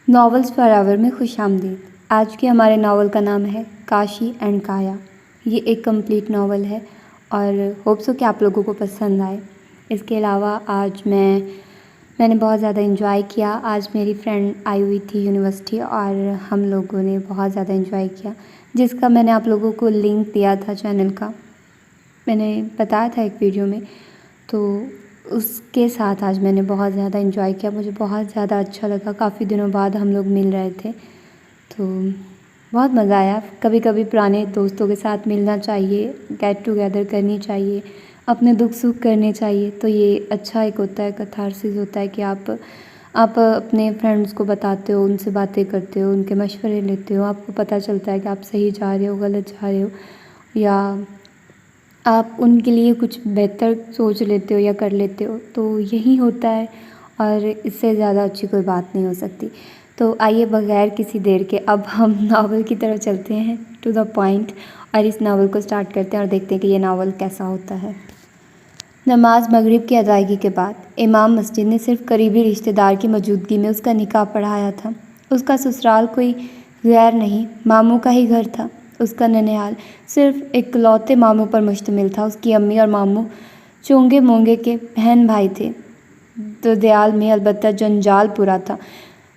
Novels forever में खुशामदीद। आज के हमारे नावल का नाम है काशी एंड काया। ये एक कंप्लीट नावल है और होप सो कि आप लोगों को पसंद आए। इसके अलावा आज मैंने बहुत ज़्यादा इन्जॉय किया। आज मेरी फ्रेंड आई हुई थी यूनिवर्सिटी और हम लोगों ने बहुत ज़्यादा इन्जॉय किया, जिसका मैंने आप लोगों को लिंक दिया था चैनल का, मैंने बताया था एक वीडियो में। तो उसके साथ आज मैंने बहुत ज़्यादा इन्जॉय किया, मुझे बहुत ज़्यादा अच्छा लगा। काफ़ी दिनों बाद हम लोग मिल रहे थे तो बहुत मज़ा आया। कभी कभी पुराने दोस्तों के साथ मिलना चाहिए, गेट टुगेदर करनी चाहिए, अपने दुख सुख करने चाहिए। तो ये अच्छा एक होता है, कैथारसिस होता है कि आप अपने फ्रेंड्स को बताते हो, उनसे बातें करते हो, उनके मशवरे लेते हो, आपको पता चलता है कि आप सही जा रहे हो, गलत जा रहे हो, या आप उनके लिए कुछ बेहतर सोच लेते हो या कर लेते हो। तो यही होता है और इससे ज़्यादा अच्छी कोई बात नहीं हो सकती। तो आइए बगैर किसी देर के अब हम नावल की तरफ चलते हैं, टू द पॉइंट, और इस नावल को स्टार्ट करते हैं और देखते हैं कि ये नावल कैसा होता है। नमाज मगरिब की अदायगी के बाद इमाम मस्जिद ने सिर्फ करीबी रिश्तेदार की मौजूदगी में उसका निकाह पढ़ाया था। उसका ससुराल कोई गैर नहीं, मामू का ही घर था। उसका ननिहाल सिर्फ इकलौते मामू पर मुश्तमिल था। उसकी अम्मी और मामू चोंगे मोंगे के बहन भाई थे। ददयाल में अलबत्ता जंजाल पूरा था,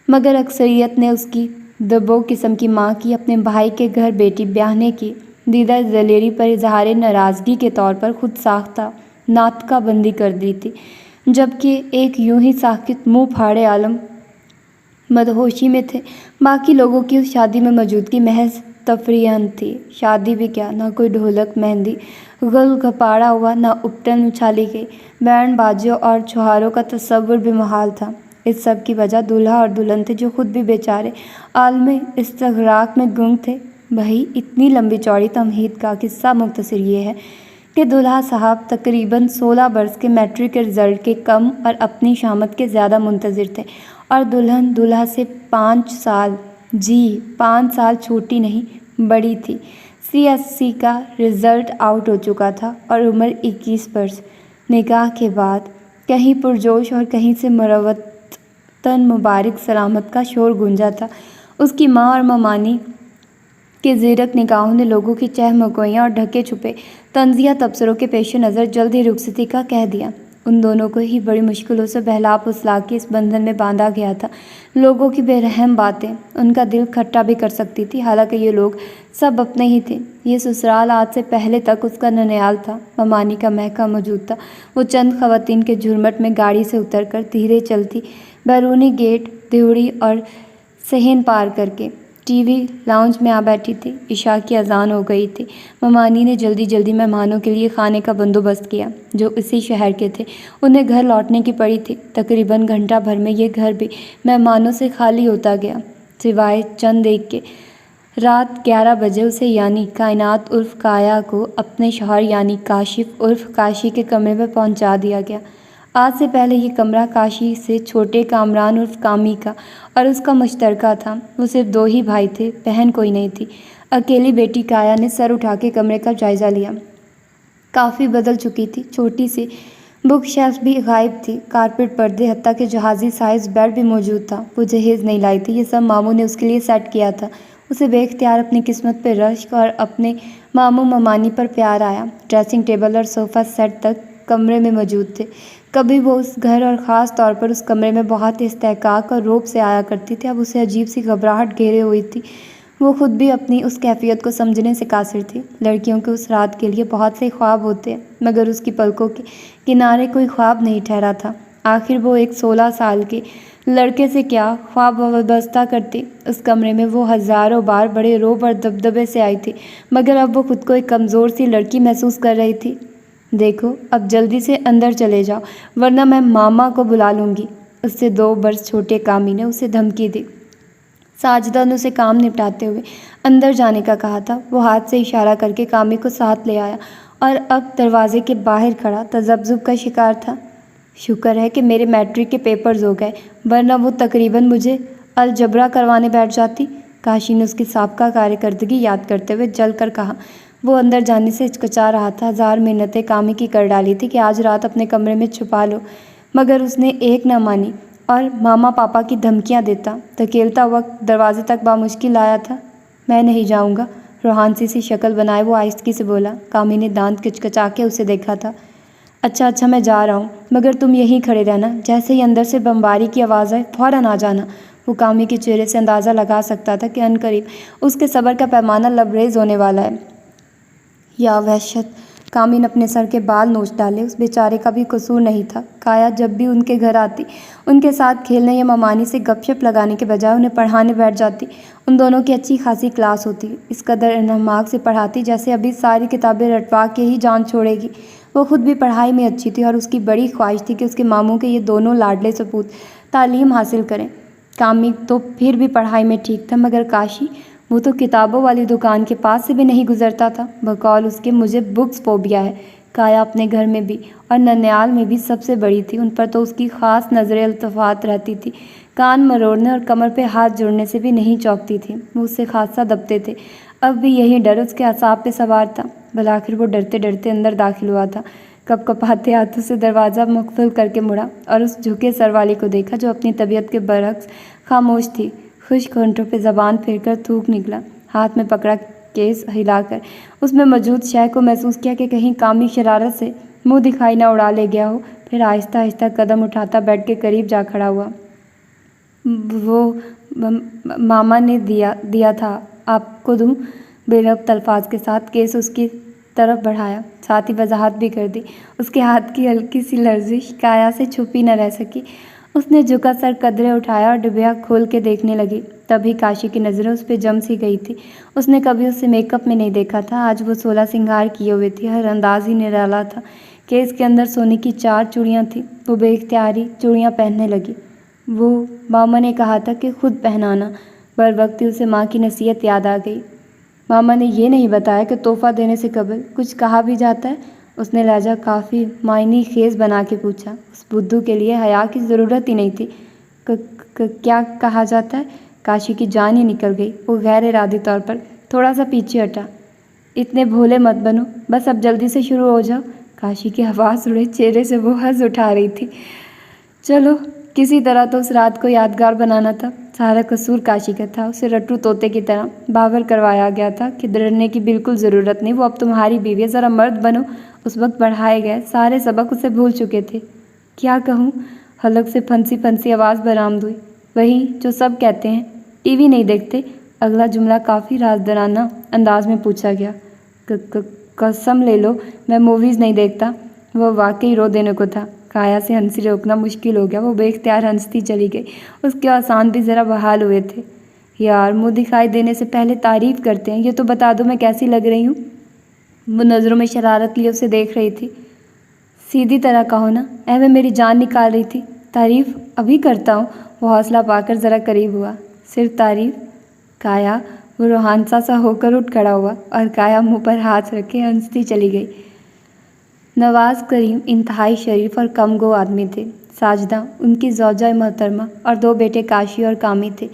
मगर अक्सरियत ने उसकी दबो किस्म की माँ की अपने भाई के घर बेटी ब्याहने की दीदा दलेरी पर इजहार नाराज़गी के तौर पर खुद साख्ता नातका बंदी कर दी थी, जबकि एक यूं ही साकित मुंह फाड़े आलम मदहोशी में थे। बाकी लोगों की उस शादी में मौजूदगी महज तफरीहन थी। शादी भी क्या, ना कोई ढोलक मेहंदी गल घपाड़ा हुआ, ना उपटन उछाली गई, बैंड बाजियों और छुहारों का तस्वुर भी मुहाल था। इस सब की वजह दूल्हा और दुल्हन थे, जो खुद भी बेचारे आलम इस्तगराक में गुम थे। भाई इतनी लंबी चौड़ी तमहीद का किस्सा मुख्तसर ये है कि दूल्हा साहब तकरीबन 16 बरस के मैट्रिक के रिज़ल्ट के कम और अपनी शामत के ज़्यादा मुंतज़िर थे, और दुल्हन दूल्हा से 5 साल, जी 5 साल छोटी नहीं बड़ी थी। CSC का रिज़ल्ट आउट हो चुका था और उम्र 21 वर्ष। निकाह के बाद कहीं पुरजोश और कहीं से मुरवतन मुबारक सलामत का शोर गूंजा था। उसकी माँ और ममानी के ज़ीरक निगाहों ने लोगों की चहमगोइयाँ और ढके छुपे तंज़िया तबसरों के पेश नज़र जल्द ही रुखसती का कह दिया। उन दोनों को ही बड़ी मुश्किलों से बहला फुसला के इस बंधन में बांधा गया था। लोगों की बेरहम बातें उनका दिल खट्टा भी कर सकती थी, हालांकि ये लोग सब अपने ही थे। ये ससुराल आज से पहले तक उसका ननिहाल था। ममानी का महका मौजूद था। वो चंद खवातीन के झुरमट में गाड़ी से उतरकर धीरे चलती बैरूनी गेट, दिहुड़ी और सहन पार करके टीवी लाउंज में आ बैठी थी। इशा की अजान हो गई थी। ममानी ने जल्दी जल्दी मेहमानों के लिए खाने का बंदोबस्त किया, जो इसी शहर के थे। उन्हें घर लौटने की पड़ी थी। तकरीबन घंटा भर में ये घर भी मेहमानों से खाली होता गया, सिवाय चंद एक के। रात 11 बजे उसे यानी कायनात उर्फ काया को अपने शौहर यानी काशिफ उर्फ काशी के कमरे में पहुंचा दिया गया। आज से पहले ये कमरा काशी से छोटे कामरान उर्फ कामी का और उसका मुश्तरका था। वो सिर्फ 2 ही भाई थे, बहन कोई नहीं थी। अकेली बेटी काया ने सर उठा के कमरे का जायज़ा लिया। काफ़ी बदल चुकी थी। छोटी सी बुक शेल्फ भी गायब थी। कारपेट, पर्दे, हत्ता के जहाज़ी साइज बेड भी मौजूद था। वो जहेज़ नहीं लाई थी, ये सब मामू ने उसके लिए सेट किया था। उसे बेख्तियार अपनी किस्मत पर रश्क और अपने मामू ममानी पर प्यार आया। ड्रेसिंग टेबल और सोफ़ा सेट तक कमरे में मौजूद थे। कभी वो उस घर और ख़ास तौर पर उस कमरे में बहुत इस्तेहकाक और रौब से आया करती थी। अब उसे अजीब सी घबराहट घेरे हुई थी। वो खुद भी अपनी उस कैफियत को समझने से कासिर थी। लड़कियों के उस रात के लिए बहुत से ख्वाब होते हैं, मगर उसकी पलकों के किनारे कोई ख्वाब नहीं ठहरा था। आखिर वो एक 16 साल के लड़के से क्या ख्वाब वाबस्ता करती। उस कमरे में वो हज़ारों बार बड़े रौब और दबदबे से आई थी, मगर अब वो खुद को एक कमज़ोर सी लड़की महसूस कर रही थी। देखो, अब जल्दी से अंदर चले जाओ, वरना मैं मामा को बुला लूँगी, उससे 2 बरस छोटे कामी ने उसे धमकी दी। साजिदा ने उसे काम निपटाते हुए अंदर जाने का कहा था। वो हाथ से इशारा करके कामी को साथ ले आया और अब दरवाजे के बाहर खड़ा तज़ब्ज़ुब का शिकार था। शुक्र है कि मेरे मैट्रिक के पेपर्स हो गए, वरना वो तकरीबन मुझे अलजबरा करवाने बैठ जाती। काशी ने उसकी साबका कार्यकर्दगी याद करते हुए जल कर कहा। वो अंदर जाने से हिचकिचा रहा था। 1000 मिन्नतें कामी की कर डाली थी कि आज रात अपने कमरे में छुपा लो, मगर उसने एक न मानी। और मामा पापा की धमकियां देता। धकेलता वक्त दरवाजे तक बामुश्किल आया था। मैं नहीं जाऊंगा, रोहानसी सी शक्ल बनाए वो आहिस्तगी से बोला। कामी ने दांत किचकिचा के उसे देखा था। अच्छा मैं जा रहा हूँ, मगर तुम यहीं खड़े रहना। जैसे ही अंदर से बमबारी की आवाज़ आए फ़ौरन आ जाना। वो कामी के चेहरे से अंदाज़ा लगा सकता था कि अनकरीब उसके सब्र का पैमाना लबरेज होने वाला है। या वहशत! कामी ने अपने सर के बाल नोच डाले। उस बेचारे का भी कसूर नहीं था। काया जब भी उनके घर आती, उनके साथ खेलने या मामानी से गपशप लगाने के बजाय उन्हें पढ़ाने बैठ जाती। उन दोनों की अच्छी खासी क्लास होती। इस कदर इन्हमाक से पढ़ाती जैसे अभी सारी किताबें रटवा के ही जान छोड़ेगी। वो खुद भी पढ़ाई में अच्छी थी और उसकी बड़ी ख्वाहिश थी कि उसके मामू के ये दोनों लाडले सपूत तालीम हासिल करें। कामी तो फिर भी पढ़ाई में ठीक था, मगर काशी, वो तो किताबों वाली दुकान के पास से भी नहीं गुजरता था। बकौल उसके मुझे बुक्स फोबिया है। काया अपने घर में भी और ननियाल में भी सबसे बड़ी थी। उन पर तो उसकी ख़ास नज़र इल्तफ़ात रहती थी। कान मरोड़ने और कमर पे हाथ जोड़ने से भी नहीं चौंकती थी। वो उससे खासा दबते थे। अब भी यही डर उसके असाब पे सवार था। भला आखिर वो डरते डरते अंदर दाखिल हुआ था। कपकपाते हाथों से दरवाज़ा मकफूल करके मुड़ा और उस झुके सर वाली को देखा जो अपनी तबीयत के बरक्स खामोश थी। खुश्क होंठों पे ज़बान फेरकर थूक निकला। हाथ में पकड़ा केस हिलाकर उसमें मौजूद शय को महसूस किया कि कहीं कामी शरारत से मुंह दिखाई न उड़ा ले गया हो। फिर आहिस्ता आहिस्ता कदम उठाता बेड के करीब जा खड़ा हुआ। वो मामा ने दिया था, आपको दूँ? बेरब्त अल्फाज के साथ केस उसकी तरफ बढ़ाया, साथ ही वजाहत भी कर दी। उसके हाथ की हल्की सी लर्जिश काया से छुपी न रह सकी। उसने झुका सर कदरे उठाया और डिबिया खोल के देखने लगी। तभी काशी की नज़रें उस पर जम सी गई थी। उसने कभी उसे मेकअप में नहीं देखा था। आज वो 16 सिंगार किए हुए थी। हर अंदाज ही निराला था। केस के अंदर सोने की 4 चूड़ियाँ थीं। वो बेख्तियारी चूड़ियाँ पहनने लगी। वो मामा ने कहा था कि खुद पहनाना। बर वक्त ही उसे माँ की नसीहत याद आ गई। मामा ने ये नहीं बताया कि तोहफ़ा देने से कबल कुछ कहा भी जाता है। उसने लहजा काफ़ी मायनी खेज बना के पूछा। उस बुद्धू के लिए हया की ज़रूरत ही नहीं थी। क्या कहा जाता है? काशी की जान ही निकल गई। वो गैर इरादी तौर पर थोड़ा सा पीछे हटा। इतने भोले मत बनो, बस अब जल्दी से शुरू हो जाओ। काशी की आवाज़ उड़े चेहरे से वो हंस उठा रही थी। चलो, किसी तरह तो उस रात को यादगार बनाना था। सारा कसूर काशी का था। उसे रट्टू तोते की तरह बावर करवाया गया था कि डरने की बिल्कुल ज़रूरत नहीं, वो अब तुम्हारी बीवी है, ज़रा मर्द बनो। उस वक्त पढ़ाए गए सारे सबक उसे भूल चुके थे। क्या कहूँ? हलक से फंसी फंसी आवाज़ बरामद हुई। वही जो सब कहते हैं, टीवी नहीं देखते। अगला जुमला काफ़ी राजदराना अंदाज में पूछा गया। कसम ले लो, मैं मूवीज़ नहीं देखता। वह वाकई रो देने को था। काया से हंसी रोकना मुश्किल हो गया। वो बेख्तियार हंसती चली गई। उसके आसान भी ज़रा बहाल हुए थे। यार, मुँह दिखाई देने से पहले तारीफ़ करते हैं। ये तो बता दो मैं कैसी लग रही हूँ? वो नज़रों में शरारत लिए उसे देख रही थी। सीधी तरह कहो ना, मैं मेरी जान निकाल रही थी। तारीफ़ अभी करता हूँ। वो हौसला पाकर ज़रा करीब हुआ। सिर्फ तारीफ़? काया, वो रूहानसा सा होकर उठ खड़ा हुआ और काया मुँह पर हाथ रखे हंसती चली गई। नवाज़ करीम इंतहाई शरीफ और कमगो आदमी थे। साजदा उनकी ज़ौजा मोहतरमा और 2 बेटे काशी और कामी थे।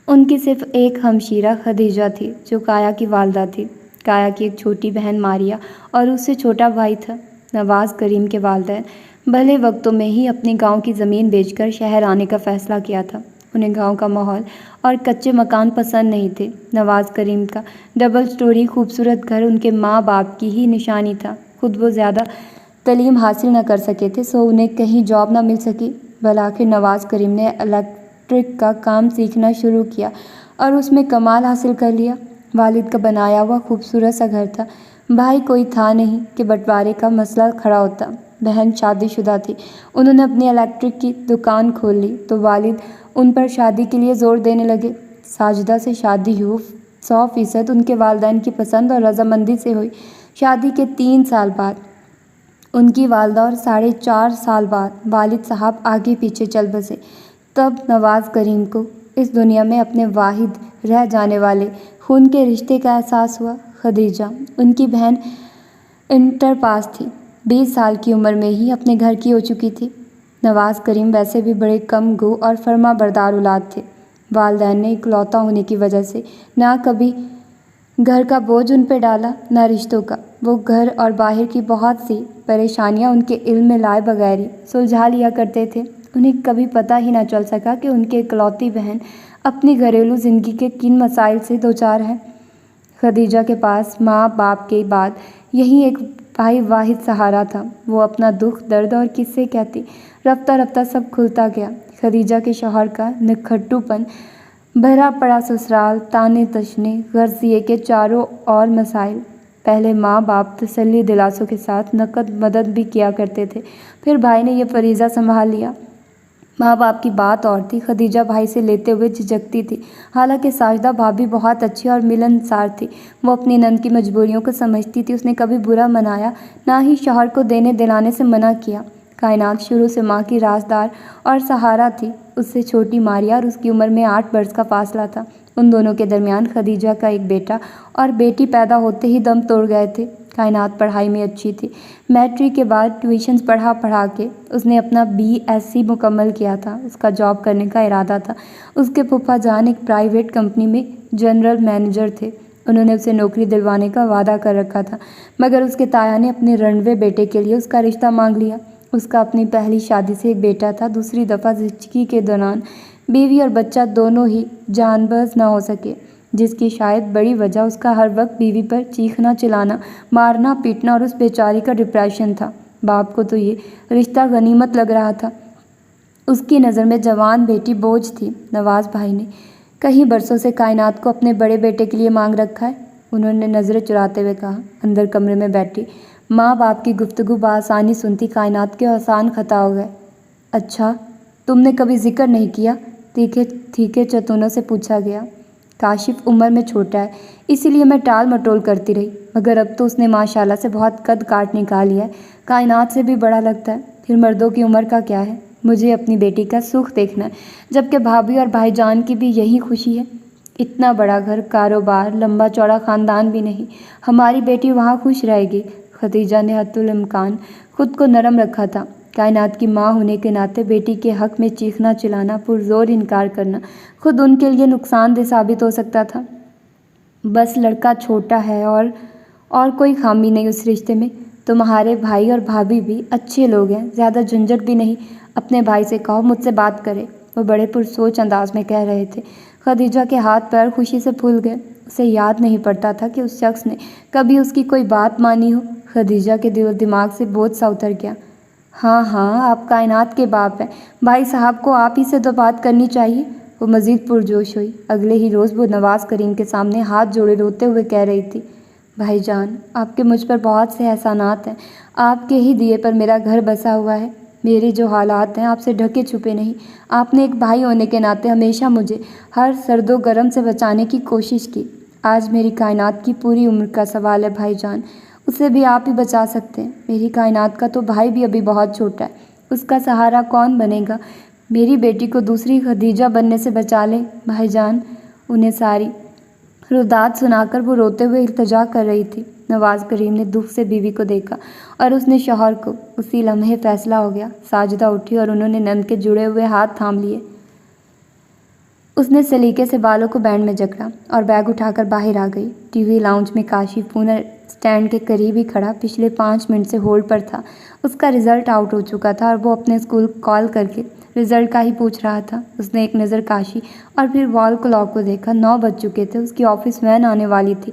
उनकी सिर्फ एक हमशीरा खदीजा थी जो काया की वालदा थी। काया की एक छोटी बहन मारिया और उससे छोटा भाई था। नवाज़ करीम के वालिदैन भले वक्तों में ही अपने गांव की ज़मीन बेचकर शहर आने का फ़ैसला किया था। उन्हें गांव का माहौल और कच्चे मकान पसंद नहीं थे। नवाज़ करीम का डबल स्टोरी खूबसूरत घर उनके माँ बाप की ही निशानी था। खुद वो ज़्यादा तालीम हासिल न कर सके थे, सो उन्हें कहीं जॉब न मिल सकी। भला आखिर नवाज़ करीम ने इलेक्ट्रिक का काम सीखना शुरू किया और उसमें कमाल हासिल कर लिया। वालिद का बनाया हुआ खूबसूरत सा घर था। भाई कोई था नहीं कि बंटवारे का मसला खड़ा होता। बहन शादीशुदा थी। उन्होंने अपनी इलेक्ट्रिक की दुकान खोल ली तो वालिद उन पर शादी के लिए ज़ोर देने लगे। साजिदा से शादी हुई 100% उनके वालिदैन की पसंद और रजामंदी से हुई। शादी के 3 साल बाद उनकी वालदा और 4.5 साल बाद वालिद साहब आगे पीछे चल बसे। तब नवाज़ करीम को इस दुनिया में अपने वाहिद रह जाने वाले खून के रिश्ते का एहसास हुआ। खदीजा उनकी बहन इंटर पास थी। 20 साल की उम्र में ही अपने घर की हो चुकी थी। नवाज़ करीम वैसे भी बड़े कम गो और फरमा बरदार औलाद थे। वालिदैन ने इकलौता होने की वजह से ना कभी घर का बोझ उन पर डाला, ना रिश्तों का। वो घर और बाहर की बहुत सी परेशानियां उनके इल्म में लाए बगैर ही सुलझा लिया करते थे। उन्हें कभी पता ही ना चल सका कि उनकी इकलौती बहन अपनी घरेलू ज़िंदगी के किन मसाइल से दो चार है। खदीजा के पास माँ बाप के बाद यही एक भाई वाहिद सहारा था। वो अपना दुख दर्द और किस्से कहती। रफ्ता रफ्ता सब खुलता गया। खदीजा के शौहर का निखट्टूपन भरा पड़ा ससुराल, ताने तशने, गर्जिए के चारों ओर मसाइल। पहले माँ बाप तसल्ली दिलासों के साथ नकद मदद भी किया करते थे, फिर भाई ने यह फरीज़ा संभाल लिया। माँ बाप की बात और थी, खदीजा भाई से लेते हुए झिझकती थी। हालांकि साजिदा भाभी बहुत अच्छी और मिलनसार थी। वो अपनी नंद की मजबूरियों को समझती थी। उसने कभी बुरा मनाया, ना ही शौहर को देने दिलाने से मना किया। कायनात शुरू से माँ की राजदार और सहारा थी। उससे छोटी मारिया और उसकी उम्र में 8 वर्ष का फासला था। उन दोनों के दरमियान खदीजा का एक बेटा और बेटी पैदा होते ही दम तोड़ गए थे। कायनात पढ़ाई में अच्छी थी। मैट्रिक के बाद ट्यूशन्स पढ़ा के उसने अपना BSc मुकम्मल किया था। उसका जॉब करने का इरादा था। उसके फूफा जान एक प्राइवेट कंपनी में जनरल मैनेजर थे। उन्होंने उसे नौकरी दिलवाने का वादा कर रखा था, मगर उसके ताया ने अपने रणवे बेटे के लिए उसका रिश्ता मांग लिया। उसका अपनी पहली शादी से एक बेटा था। दूसरी दफ़ा ज़िंदगी के दौरान बीवी और बच्चा दोनों ही जानबाज ना हो सके, जिसकी शायद बड़ी वजह उसका हर वक्त बीवी पर चीखना चिल्लाना, मारना पीटना और उस बेचारी का डिप्रेशन था। बाप को तो ये रिश्ता गनीमत लग रहा था। उसकी नज़र में जवान बेटी बोझ थी। नवाज़ भाई ने कई बरसों से कायनात को अपने बड़े बेटे के लिए मांग रखा है, उन्होंने नज़रें चुराते हुए कहा। अंदर कमरे में बैठी माँ बाप की गुफ्तगू बआसानी सुनती कायनात के आसान खता हो गए। अच्छा, तुमने कभी जिक्र नहीं किया? तीखे तीखे चतुनों से पूछा गया। काशिफ उम्र में छोटा है, इसीलिए मैं टाल मटोल करती रही, मगर अब तो उसने माशाल्लाह से बहुत कद काट निकाल लिया है। कायनात से भी बड़ा लगता है। फिर मर्दों की उम्र का क्या है? मुझे अपनी बेटी का सुख देखना है, जबकि भाभी और भाईजान की भी यही खुशी है। इतना बड़ा घर, कारोबार, लंबा चौड़ा ख़ानदान भी नहीं। हमारी बेटी वहाँ खुश रहेगी। खदीजा ने हत्तुल इम्कान खुद को नरम रखा था। कायनात की माँ होने के नाते बेटी के हक़ में चीखना चिल्लाना, पुरज़ोर इनकार करना खुद उनके लिए नुकसानदेह साबित हो सकता था। बस लड़का छोटा है और कोई खामी नहीं उस रिश्ते में। तुम्हारे भाई और भाभी भी अच्छे लोग हैं, ज़्यादा झंझट भी नहीं। अपने भाई से कहो मुझसे बात करे, वो बड़े पुरसोच अंदाज में कह रहे थे। खदीजा के हाथ पैर खुशी से फूल गए। उसे याद नहीं पड़ता था कि उस शख्स ने कभी उसकी कोई बात मानी हो। खदीजा के दिल दिमाग से बोझ सा उतर गया। हाँ, आप कायनात के बाप हैं, भाई साहब को आप ही से तो बात करनी चाहिए। वो मज़ीद पुरजोश हुई। अगले ही रोज़ वो नवाज़ करीम के सामने हाथ जोड़े रोते हुए कह रही थी, भाईजान, आपके मुझ पर बहुत से एहसानात हैं। आपके ही दिए पर मेरा घर बसा हुआ है। मेरे जो हालात हैं आपसे ढके छुपे नहीं। आपने एक भाई होने के नाते हमेशा मुझे हर सर्दो गर्म से बचाने की कोशिश की। आज मेरी कायनात की पूरी उम्र का सवाल है भाईजान, उसे भी आप ही बचा सकते हैं। मेरी कायनात का तो भाई भी अभी बहुत छोटा है, उसका सहारा कौन बनेगा? मेरी बेटी को दूसरी खदीजा बनने से बचा लें भाईजान। उन्हें सारी रुदात सुनाकर वो रोते हुए इल्तिजा कर रही थी। नवाज़ करीम ने दुख से बीवी को देखा और उसने शौहर को। उसी लम्हे फैसला हो गया। साजिदा उठी और उन्होंने नंद के जुड़े हुए हाथ थाम लिए। उसने सलीके से बालों को बैंड में जकड़ा और बैग उठाकर बाहर आ गई। टीवी लाउंज में काशिफ पूना स्टैंड के करीब ही खड़ा पिछले 5 मिनट से होल्ड पर था। उसका रिज़ल्ट आउट हो चुका था और वो अपने स्कूल कॉल करके रिज़ल्ट का ही पूछ रहा था। उसने एक नज़र काशी और फिर वॉल क्लॉक को देखा। 9 बज चुके थे। उसकी ऑफिस वैन आने वाली थी।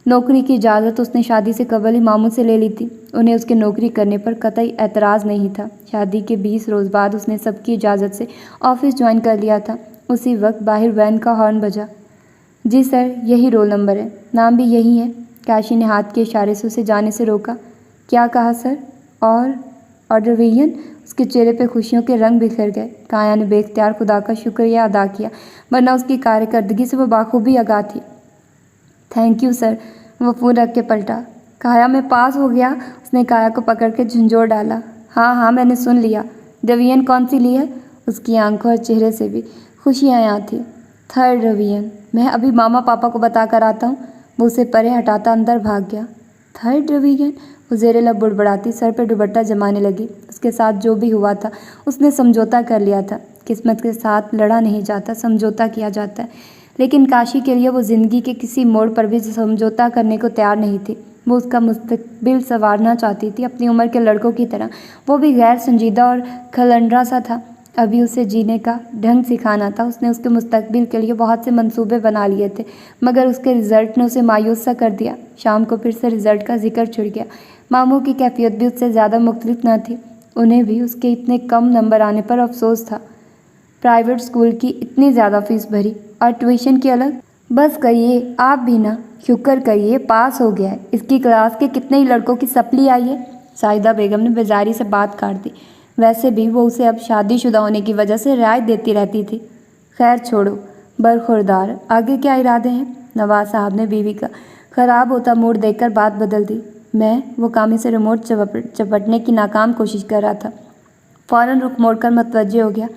नौकरी की इजाज़त उसने शादी से कबल ही मामू से ले ली थी। उन्हें उसके नौकरी करने पर कतई एतराज़ नहीं था। शादी के 20 रोज़ बाद उसने सबकी इजाज़त से ऑफिस ज्वाइन कर लिया था। उसी वक्त बाहर वैन का हॉर्न बजा। जी सर, यही रोल नंबर है, नाम भी यही है। काशी ने हाथ के इशारे से उसे जाने से रोका। क्या कहा सर? और ऑर्डर विलियन? उसके चेहरे पे खुशियों के रंग बिखर गए। काया ने बेख्तियार खुदा का शुक्रिया अदा किया, वरना उसकी कार्यकर्दगी से वो बाखूबी आगाह थी। Thank you sir. वो फ़ोन रख के पलटा। काया मैं पास हो गया। उसने काया को पकड़ के झंझोड़ डाला। हाँ, मैंने सुन लिया। डिवीजन कौन सी ली है? उसकी आंखों और चेहरे से भी खुशियाँ यहाँ थी। 3rd division. मैं अभी मामा पापा को बता कर आता हूँ। वो उसे परे हटाता अंदर भाग गया। 3rd division? वो ज़ेरे लब बुड़बड़ाती सर पर दुपट्टा जमाने लगी। उसके साथ जो भी हुआ था उसने समझौता कर लिया था। किस्मत के साथ लड़ा नहीं जाता, समझौता किया जाता है। लेकिन काशी के लिए वो ज़िंदगी के किसी मोड़ पर भी समझौता करने को तैयार नहीं थी। वो उसका मुस्तकबिल संवारना चाहती थी, अपनी उम्र के लड़कों की तरह। वो भी गैर संजीदा और खलंडरा सा था। अभी उसे जीने का ढंग सिखाना था। उसने उसके मुस्तकबिल के लिए बहुत से मंसूबे बना लिए थे, मगर उसके रिज़ल्ट ने उसे मायूस सा कर दिया। शाम को फिर से रिज़ल्ट का जिक्र छिड़ गया। मामू की कैफियत भी उससे ज़्यादा मुख्तलिफ न थी। उन्हें भी उसके इतने कम नंबर आने पर अफसोस था। प्राइवेट स्कूल की इतनी ज़्यादा फीस भरी और ट्यूशन की अलग। बस करिए आप भी ना, शुक्र करिए पास हो गया है। इसकी क्लास के कितने ही लड़कों की सप्ली आई है। साहिदा बेगम ने बेजारी से बात काट दी। वैसे भी वो उसे अब शादीशुदा होने की वजह से रियायत देती रहती थी। खैर छोड़ो, बरखुरदार, आगे क्या इरादे हैं? नवाज साहब ने बीवी का ख़राब होता मूड देखकर बात बदल दी। वो कामी से रिमोट चपटने की नाकाम कोशिश कर रहा था। फ़ौरन रुख मोड़कर मुतवज्जे हो गया।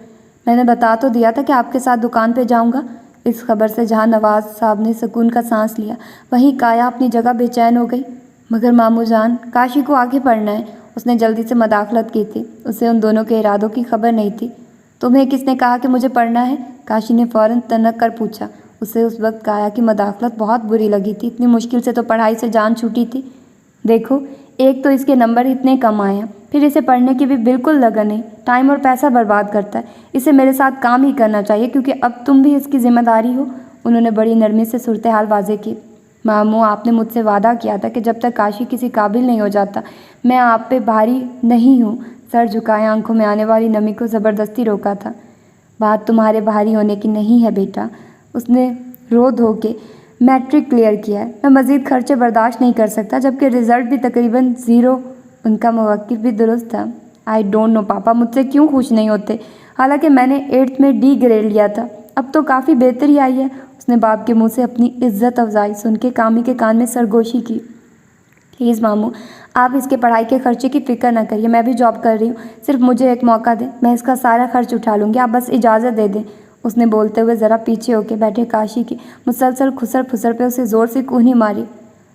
मैंने बता तो दिया था कि आपके साथ दुकान पे जाऊंगा। इस खबर से जहां नवाज साहब ने सुकून का सांस लिया, वहीं काया अपनी जगह बेचैन हो गई। मगर मामू जान, काशी को आगे पढ़ना है। उसने जल्दी से मदाखलत की थी। उसे उन दोनों के इरादों की खबर नहीं थी। तुम्हें किसने कहा कि मुझे पढ़ना है? काशी ने फ़ौरन तनक कर पूछा। उसे उस वक्त काया की मदाखलत बहुत बुरी लगी थी। इतनी मुश्किल से तो पढ़ाई से जान छूटी थी। देखो, एक तो इसके नंबर इतने कम आए हैं, फिर इसे पढ़ने की भी बिल्कुल लगन नहीं। टाइम और पैसा बर्बाद करता है। इसे मेरे साथ काम ही करना चाहिए, क्योंकि अब तुम भी इसकी जिम्मेदारी हो। उन्होंने बड़ी नरमी से सूरत हाल वाज़ेह की। मामू, आपने मुझसे वादा किया था कि जब तक काशी किसी काबिल नहीं हो जाता, मैं आप पे भारी नहीं हूँ। सर झुकाए आंखों में आने वाली नमी को ज़बरदस्ती रोका था। बात तुम्हारे भारी होने की नहीं है बेटा। उसने रो धो के मैट्रिक क्लियर किया है। मैं मज़ीद खर्चे बर्दाश्त नहीं कर सकता, जबकि रिज़ल्ट भी तकरीबन ज़ीरो। उनका मवक्किफ़ भी दुरुस्त था। आई डोंट नो पापा, मुझसे क्यों खुश नहीं होते? हालांकि मैंने 8th में D ग्रेड लिया था। अब तो काफ़ी बेहतरी आई है। उसने बाप के मुंह से अपनी इज्जत अफजाई सुन के कामी के कान में सरगोशी की। प्लीज़ मामू, आप इसके पढ़ाई के खर्चे की फ़िक्र ना करिए। मैं भी जॉब कर रही हूँ। सिर्फ मुझे एक मौका दें, मैं इसका सारा खर्च उठा लूँगी। आप बस इजाज़त दे दें। उसने बोलते हुए ज़रा पीछे होके बैठे काशी की मुसलसल खुसर फुसर पे उसे ज़ोर से कूहनी मारी।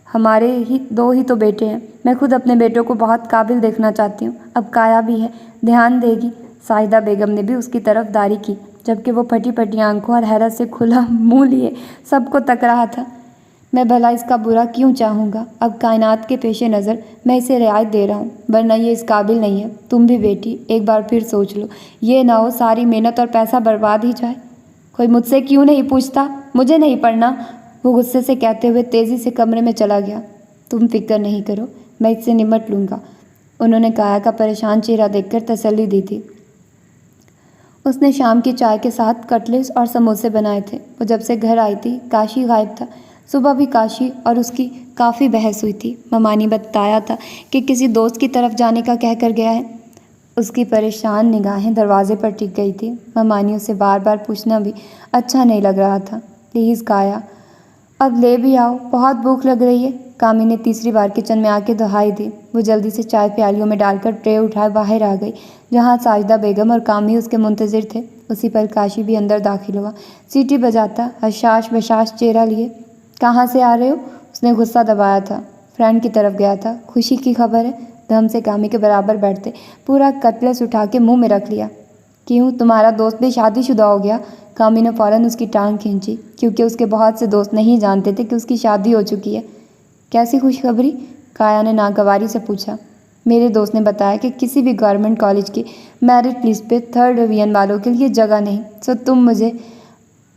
हमारे ही 2 ही तो बेटे हैं। मैं खुद अपने बेटों को बहुत काबिल देखना चाहती हूँ। अब काया भी है, ध्यान देगी। साहिदा बेगम ने भी उसकी तरफदारी की, जबकि वो फटी फटी आंखों और हैरत से खुला मुंह लिए सबको तक रहा था। मैं भला इसका बुरा क्यों चाहूँगा? अब कायनात के पेशे नज़र मैं इसे रियायत दे रहा हूँ, वरना ये इस काबिल नहीं है। तुम भी बेटी, एक बार फिर सोच लो। ये ना हो सारी मेहनत और पैसा बर्बाद ही जाए। कोई मुझसे क्यों नहीं पूछता? मुझे नहीं पढ़ना, वो गुस्से से कहते हुए तेज़ी से कमरे में चला गया। तुम फिक्र नहीं करो, मैं इससे निपट लूँगा। उन्होंने काया का परेशान चेहरा देखकर तसल्ली दी थी। उसने शाम की चाय के साथ कटलेट्स और समोसे बनाए थे। वो जब से घर आई थी, काशी गायब था। सुबह भी काशी और उसकी काफ़ी बहस हुई थी। ममा ने बताया था कि किसी दोस्त की तरफ जाने का कह कर गया है। उसकी परेशान निगाहें दरवाजे पर टिक गई थी। ममा ने उसे बार बार पूछना भी अच्छा नहीं लग रहा था। प्लीज़ काया, अब ले भी आओ, बहुत भूख लग रही है। कामी ने तीसरी बार किचन में आके दुहाई दी। वो जल्दी से चाय प्यालियों में डालकर ट्रे उठाए बाहर आ गई, जहाँ साजिदा बेगम और कामी उसके मुंतजिर थे। उसी पर काशी भी अंदर दाखिल हुआ, सीटी बजाता हशाश बशाश चेहरा लिए। कहाँ से आ रहे हो? उसने गुस्सा दबाया था। फ्रेंड की तरफ गया था। खुशी की खबर है? धम से कामी के बराबर बैठते पूरा कटलेस उठा के मुँह में रख लिया। क्यों, तुम्हारा दोस्त भी शादीशुदा हो गया? कामी ने फ़ौरन उसकी टांग खींची, क्योंकि उसके बहुत से दोस्त नहीं जानते थे कि उसकी शादी हो चुकी है। कैसी खुशखबरी? काया ने नागवारी से पूछा। मेरे दोस्त ने बताया कि किसी भी गवर्नमेंट कॉलेज की मेरिट लिस्ट पे 3rd डिवीज़न वालों के लिए जगह नहीं। सो तुम मुझे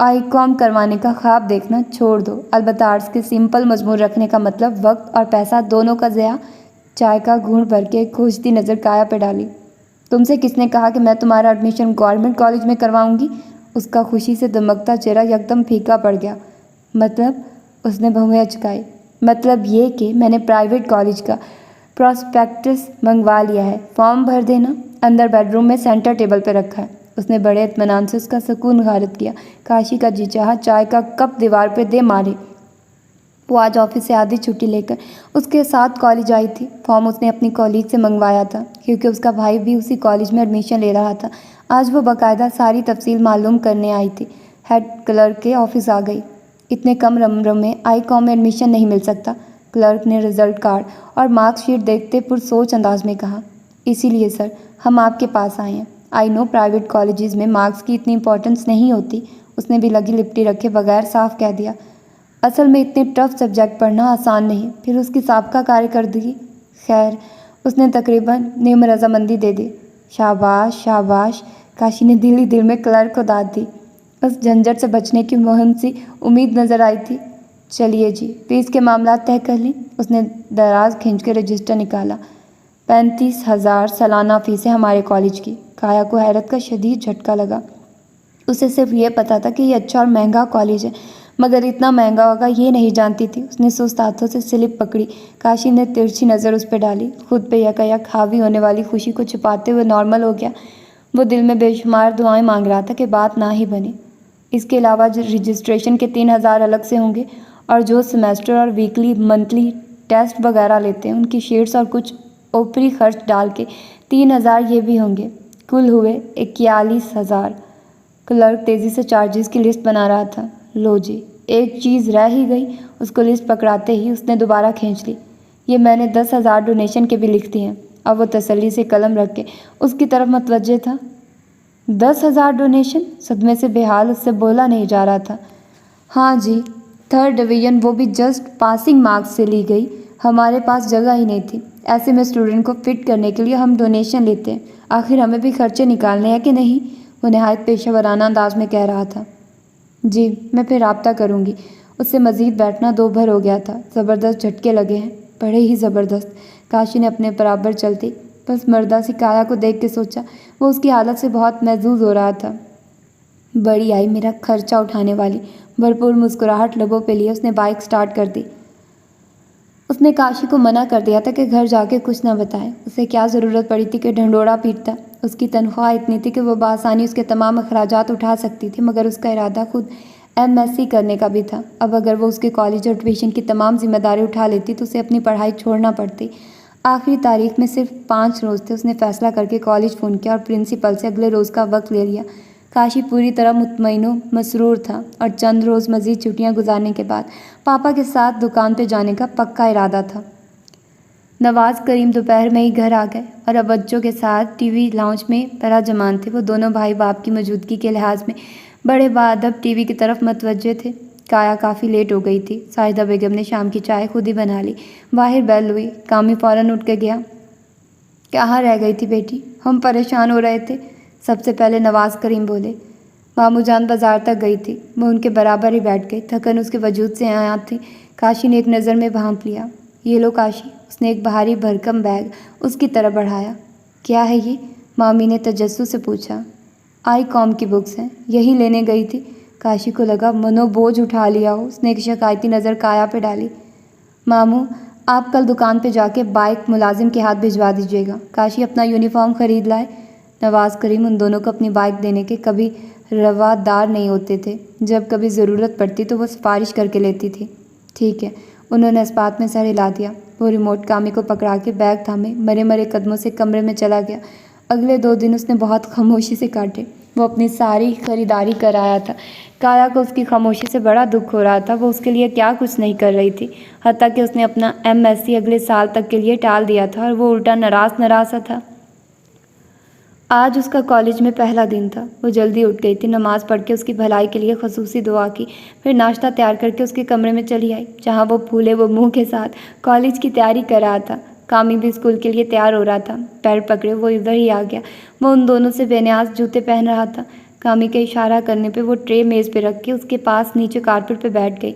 ICOM करवाने का ख्वाब देखना छोड़ दो। अलबत्ता आर्ट्स के सिंपल मजमून रखने का मतलब वक्त और पैसा दोनों का ज़या। चाय का घूंट भर के खोजती नज़र काया पे डाली। तुमसे किसने कहा कि मैं तुम्हारा एडमिशन गवर्नमेंट कॉलेज में करवाऊंगी? उसका खुशी से दमकता चेहरा एकदम फीका पड़ गया। मतलब? उसने भौहें अचकाई। मतलब ये कि मैंने प्राइवेट कॉलेज का प्रॉस्पेक्टस मंगवा लिया है। फॉर्म भर देना, अंदर बेडरूम में सेंटर टेबल पर रखा है। उसने बड़े इत्मीनान से उसका सुकून गारत किया। काशी का जी चाहा चाय का कप दीवार पे दे मारे। वो आज ऑफिस से आधी छुट्टी लेकर उसके साथ कॉलेज आई थी। फॉर्म उसने अपनी कॉलेज से मंगवाया था, क्योंकि उसका भाई भी उसी कॉलेज में एडमिशन ले रहा था। आज वो बाकायदा सारी तफसील मालूम करने आई थी। हेड क्लर्क के ऑफिस आ गई। इतने कम नंबरों में ICOM में एडमिशन नहीं मिल सकता। क्लर्क ने रिजल्ट कार्ड और मार्कशीट देखते पुरसोच अंदाज में कहा। इसीलिए सर, हम आपके पास आए हैं। आई नो प्राइवेट कॉलेजेस में मार्क्स की इतनी इंपॉर्टेंस नहीं होती। उसने भी लगी लिपटी रखे बगैर साफ कह दिया। असल में इतने टफ सब्जेक्ट पढ़ना आसान नहीं। फिर उसकी साबका कारकर्दगी। खैर, उसने तकरीबन निम रजामंदी दे दी। शाबाश शाबाश, काशी ने दिल ही दिल में क्लर्क को दाद दी। उस झंझट से बचने की मुहिम सी उम्मीद नज़र आई थी। चलिए जी, फीस के मामला तय कर लें। उसने दराज खींच के रजिस्टर निकाला। 35,000 सालाना फीस है हमारे कॉलेज की। काया को हैरत का शदीद झटका लगा। उसे सिर्फ ये पता था कि ये अच्छा और महंगा कॉलेज है, मगर इतना महंगा होगा ये नहीं जानती थी। उसने सुस्त हाथों से स्लिप पकड़ी। काशी ने तिरछी नज़र उस पर डाली। खुद पे यकायक हावी होने वाली खुशी को छुपाते हुए नॉर्मल हो गया। वो दिल में बेशुमार दुआएं मांग रहा था कि बात ना ही बने। इसके अलावा रजिस्ट्रेशन के 3,000 अलग से होंगे, और जो सेमेस्टर और वीकली मंथली टेस्ट वगैरह लेते हैं उनकी शीट्स और कुछ ऊपरी खर्च डाल के 3,000 ये भी होंगे। कुल हुए 41,000। क्लर्क तेज़ी से चार्जेस की लिस्ट बना रहा था। लो जी, एक चीज़ रह ही गई। उसको लिस्ट पकड़ाते ही उसने दोबारा खींच ली। ये मैंने 10,000 डोनेशन के भी लिख दिए हैं। अब वो तसल्ली से कलम रख के उसकी तरफ मतवज्जे था। 10,000 डोनेशन? सदमे से बेहाल उससे बोला नहीं जा रहा था। हाँ जी, 3rd डिवीज़न, वो भी जस्ट पासिंग मार्क्स से ली गई। हमारे पास जगह ही नहीं थी। ऐसे में स्टूडेंट को फिट करने के लिए हम डोनेशन लेते हैं। आखिर हमें भी खर्चे निकालने हैं कि नहीं? वो नहायत पेशेवराना अंदाज में कह रहा था। जी, मैं फिर राब्ता करूँगी। उससे मज़ीद बैठना दोभर हो गया था। ज़बरदस्त झटके लगे हैं, बड़े ही ज़बरदस्त। काशी ने अपने बराबर चलती बस मर्दा सी काया को देख के सोचा। वो उसकी हालत से बहुत महजूज हो रहा था। बड़ी आई मेरा खर्चा उठाने वाली। भरपूर मुस्कुराहट लबों पे लिए उसने बाइक स्टार्ट कर दी। उसने काशी को मना कर दिया था कि घर जाके कुछ ना बताए। उसे क्या ज़रूरत पड़ी थी कि ढंढोरा पीटता। उसकी तनख्वाह इतनी थी कि वो बासानी उसके तमाम अखराजात उठा सकती थी, मगर उसका इरादा खुद MSc करने का भी था। अब अगर वो उसके कॉलेज और ट्यूशन की तमाम जिम्मेदारी उठा लेती तो उसे अपनी पढ़ाई छोड़ना पड़ती। आखिरी तारीख में सिर्फ 5 रोज़ थे। उसने फैसला करके कॉलेज फ़ोन किया और प्रिंसिपल से अगले रोज़ का वक्त ले लिया। काशी पूरी तरह मुतमईनो मसरूर था और चंद रोज़ मज़ीद छुट्टियां गुजारने के बाद पापा के साथ दुकान पे जाने का पक्का इरादा था। नवाज़ करीम दोपहर में ही घर आ गए और अब बच्चों के साथ टीवी लाउंज में पराजमान थे। वो दोनों भाई बाप की मौजूदगी के लिहाज में बड़े बाअदब टीवी की तरफ मतवज्जे थे। काया काफ़ी लेट हो गई थी। साहिदा बेगम ने शाम की चाय खुद ही बना ली। बाहर बेल हुई। कामी फ़ौरन उठ के गया। कहाँ रह गई थी बेटी? हम परेशान हो रहे थे। सबसे पहले नवाज़ करीम बोले। मामू जान बाज़ार तक गई थी। मैं उनके बराबर ही बैठ गई। थकन उसके वजूद से आया थी। काशी ने एक नज़र में भांप लिया। ये लो काशी। उसने एक भारी भरकम बैग उसकी तरफ बढ़ाया। क्या है ये? मामी ने तजस्सुस से पूछा। आई कॉम की बुक्स हैं, यही लेने गई थी। काशी को लगा मनोबोझ उठा लिया हो। उसने एक शिकायती नज़र काया पे डाली। मामू, आप कल दुकान पे जाके बाइक मुलाजिम के हाथ भिजवा दीजिएगा। काशी अपना यूनिफॉर्म ख़रीद लाए। नवाज़ करीम उन दोनों को अपनी बाइक देने के कभी रवादार नहीं होते थे। जब कभी ज़रूरत पड़ती तो वो सिफारिश करके लेती थी। ठीक है। उन्होंने इस्पात में सर हिला दिया। वो रिमोट कामी को पकड़ा के बैग थामे मरे मरे कदमों से कमरे में चला गया। अगले 2 दिन उसने बहुत खामोशी से काटे। वो अपनी सारी ख़रीदारी कर आया था। काया को उसकी खामोशी से बड़ा दुख हो रहा था। वो उसके लिए क्या कुछ नहीं कर रही थी। हत्ता कि उसने अपना MSc अगले साल तक के लिए टाल दिया था और वो उल्टा नाराज़ सा था। आज उसका कॉलेज में पहला दिन था। वो जल्दी उठ गई थी। नमाज़ पढ़ के उसकी भलाई के लिए खसूसी दुआ की। फिर नाश्ता तैयार करके उसके कमरे में चली आई, जहाँ वो फूले वो मुंह के साथ कॉलेज की तैयारी कर रहा था। कामी भी स्कूल के लिए तैयार हो रहा था। पैर पकड़े वो इधर ही आ गया। वो उन दोनों से बेनियाज जूते पहन रहा था। कामी के इशारा करने पे वो ट्रे मेज़ पे रख के उसके पास नीचे कारपेट पे बैठ गई।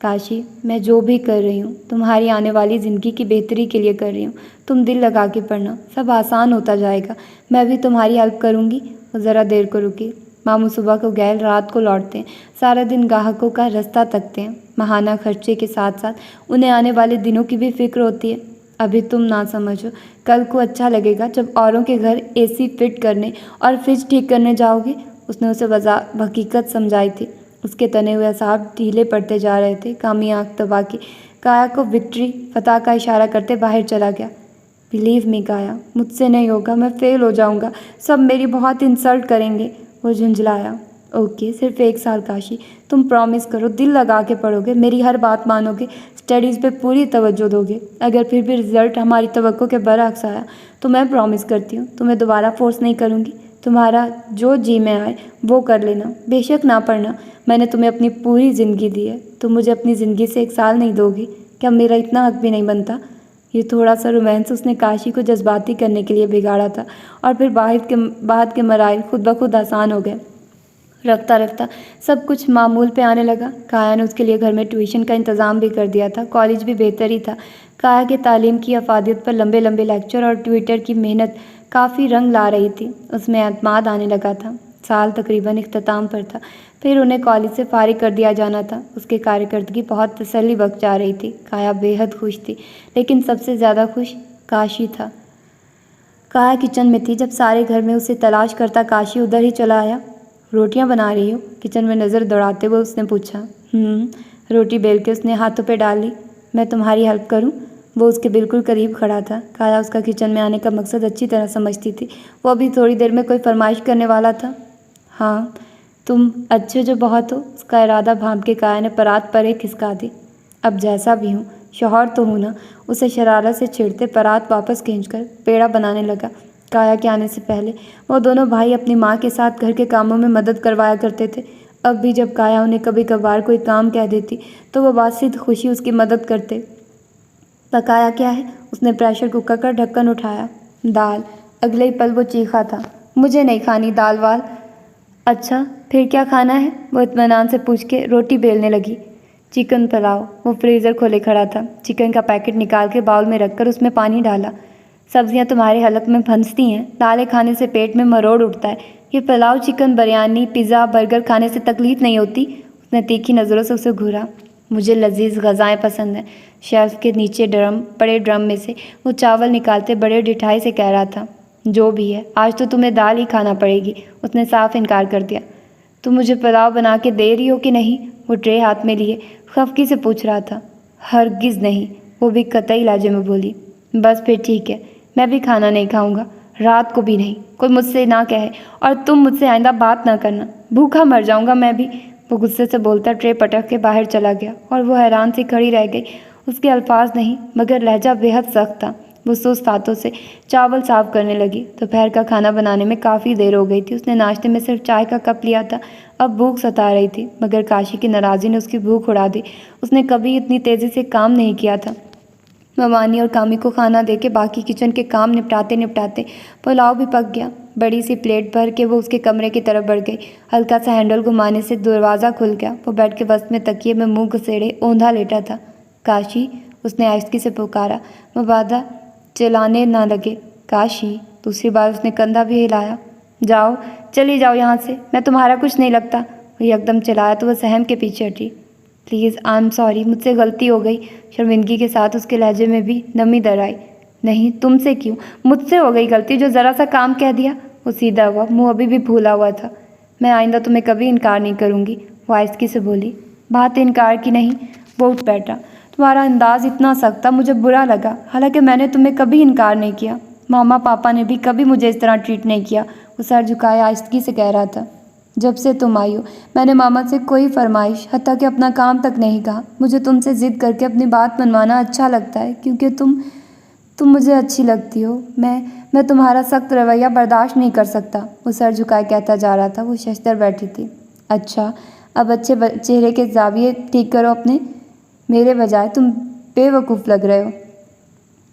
काशी, मैं जो भी कर रही हूँ तुम्हारी आने वाली ज़िंदगी की बेहतरी के लिए कर रही हूँ। तुम दिल लगा के पढ़ना, सब आसान होता जाएगा। मैं भी तुम्हारी हेल्प करूँगी। वो ज़रा देर को रुकी। मामू सुबह को गए, रात को लौटते हैं। सारा दिन ग्राहकों का रास्ता तकते हैं। माहाना खर्चे के साथ साथ उन्हें आने वाले दिनों की भी फिक्र होती है। अभी तुम ना समझो, कल को अच्छा लगेगा जब औरों के घर AC फिट करने और फ्रिज ठीक करने जाओगे। उसने उसे हकीकत समझाई थी। उसके तने हुए असाब ढीले पड़ते जा रहे थे। कामी आँख दबा के काया को विक्ट्री फतह का इशारा करते बाहर चला गया। बिलीव मी काया, मुझसे नहीं होगा, मैं फेल हो जाऊंगा। सब मेरी बहुत इंसल्ट करेंगे। वो झुंझलाया। ओके, सिर्फ 1 साल काशी, तुम प्रॉमिस करो, दिल लगा के पढ़ोगे, मेरी हर बात मानोगे, स्टडीज़ पे पूरी तवज्जो दोगे। अगर फिर भी रिज़ल्ट हमारी तवक्को के बरअक्स आया तो मैं प्रॉमिस करती हूँ तुम्हें दोबारा फोर्स नहीं करूँगी। तुम्हारा जो जी में आए वो कर लेना, बेशक ना पढ़ना। मैंने तुम्हें अपनी पूरी ज़िंदगी दी है। तुम मुझे अपनी ज़िंदगी से 1 साल नहीं दोगी? क्या मेरा इतना हक भी नहीं बनता? ये थोड़ा सा रोमांस उसने काशी को जज्बाती करने के लिए बिगाड़ा था और फिर बाद के मराइल खुद ब खुद आसान हो गए। रफ्ता रफ्ता सब कुछ मामूल पे आने लगा। काया ने उसके लिए घर में ट्यूशन का इंतज़ाम भी कर दिया था। कॉलेज भी बेहतर ही था। काया के तालीम की अफादियत पर लंबे लंबे लेक्चर और ट्विटर की मेहनत काफ़ी रंग ला रही थी। उसमें एतमाद आने लगा था। साल तकरीबन इख्तिताम पर था। फिर उन्हें कॉलेज से फारिग कर दिया जाना था। उसकी कार्यकर्दगी बहुत तसल्ली बख्श जा रही थी। काया बेहद खुश थी, लेकिन सबसे ज़्यादा खुश काशी था। काया किचन में थी जब सारे घर में उसे तलाश करता काशी उधर ही चला आया। रोटियां बना रही हो? किचन में नज़र दौड़ाते हुए उसने पूछा। रोटी बेल के उसने हाथों पे डाल ली। मैं तुम्हारी हेल्प करूं? वो उसके बिल्कुल करीब खड़ा था। काया उसका किचन में आने का मकसद अच्छी तरह समझती थी। वो अभी थोड़ी देर में कोई फरमाइश करने वाला था। हाँ, तुम अच्छे जो बहुत हो। उसका इरादा भांप के काया ने परात पर एक खिसका दी। अब जैसा भी हूँ, शौहर तो हूँ ना। उसे शरारत से छेड़ते परात वापस खींचकर पेड़ा बनाने लगा। काया के आने से पहले वो दोनों भाई अपनी माँ के साथ घर के कामों में मदद करवाया करते थे। अब भी जब काया उन्हें कभी कभार कोई काम कह देती तो वो बासित खुशी उसकी मदद करते। पकाया क्या है? उसने प्रेशर कुकर का ढक्कन उठाया। दाल। अगले ही पल वो चीखा था। मुझे नहीं खानी दाल वाल। अच्छा, फिर क्या खाना है? वो इत्मीनान से पूछ के रोटी बेलने लगी। चिकन पुलाव। वो फ्रीज़र खोले खड़ा था। चिकन का पैकेट निकाल के बाउल में रखकर उसमें पानी डाला। सब्जियां तुम्हारे हलक में फंसती हैं। दालें खाने से पेट में मरोड़ उठता है। ये pulao, chicken, biryani, pizza, burger खाने से तकलीफ़ नहीं होती? उसने तीखी नज़रों से उसे घूरा। मुझे लजीज ग़ज़ाएँ पसंद हैं। शेल्फ के नीचे बड़े ड्रम में से वो चावल निकालते बड़े ढिठाई से कह रहा था। जो भी है, आज तो तुम्हें दाल ही खाना पड़ेगी। उसने साफ इनकार कर दिया। तुम मुझे पुलाव बना के दे रही हो कि नहीं? वो ट्रे हाथ में लिए खफकी से पूछ रहा था। हरगिज़ नहीं, वो भी कतई लहजे में बोली। बस फिर ठीक है, मैं भी खाना नहीं खाऊंगा, रात को भी नहीं। कोई मुझसे ना कहे और तुम मुझसे आइंदा बात ना करना। भूखा मर जाऊंगा मैं भी। वो गुस्से से बोलता ट्रे पटक के बाहर चला गया और वो हैरान सी खड़ी रह गई। उसके अल्फाज नहीं मगर लहजा बेहद सख्त था। वो सुस्त हाथों से चावल साफ करने लगी। दोपहर का खाना बनाने में काफ़ी देर हो गई थी। उसने नाश्ते में सिर्फ चाय का कप लिया था। अब भूख सता रही थी, मगर काशी की नाराज़ी ने उसकी भूख उड़ा दी। उसने कभी इतनी तेज़ी से काम नहीं किया था। ममानी और कामी को खाना देके बाकी किचन के काम निपटाते निपटाते पुलाव भी पक गया। बड़ी सी प्लेट भर के वो उसके कमरे की तरफ बढ़ गई। हल्का सा हैंडल घुमाने से दरवाज़ा खुल गया। वो बेड के वस्त में तकिए में मुंह घुसेड़े औंधा लेटा था। काशी, उसने आहिस्ती से पुकारा। मुबादा चिल्लाने ना लगे। काशी, दूसरी बार उसने कंधा भी हिलाया। जाओ, चली जाओ यहाँ से, मैं तुम्हारा कुछ नहीं लगता। वो एकदम चिल्लाया तो वह सहम के पीछे हटी। प्लीज़, आई एम सॉरी, मुझसे गलती हो गई। शर्मिंदगी के साथ उसके लहजे में भी नमी दर आई। नहीं, तुमसे क्यों, मुझसे हो गई गलती, जो ज़रा सा काम कह दिया। वो सीधा हुआ, मुंह अभी भी फूला हुआ था। मैं आइंदा तुम्हें कभी इनकार नहीं करूँगी, वो आहिस्ती से बोली। बात इनकार की नहीं। वो उठ बैठा। तुम्हारा अंदाज़ इतना सख्त था, मुझे बुरा लगा। हालांकि मैंने तुम्हें कभी इनकार नहीं किया। मामा पापा ने भी कभी मुझे इस तरह ट्रीट नहीं किया। वो सर झुकाए आहिस्तगी से कह रहा था। जब से तुम आई हो मैंने मामा से कोई फरमाइश, हत्ता कि अपना काम तक नहीं कहा। मुझे तुमसे ज़िद करके अपनी बात मनवाना अच्छा लगता है, क्योंकि तुम मुझे अच्छी लगती हो। मैं तुम्हारा सख्त रवैया बर्दाश्त नहीं कर सकता। वो सर झुकाए कहता जा रहा था। वो शशतर बैठी थी। अच्छा, अब अच्छे चेहरे के जाविये ठीक करो अपने। मेरे बजाय तुम बेवकूफ़ लग रहे हो।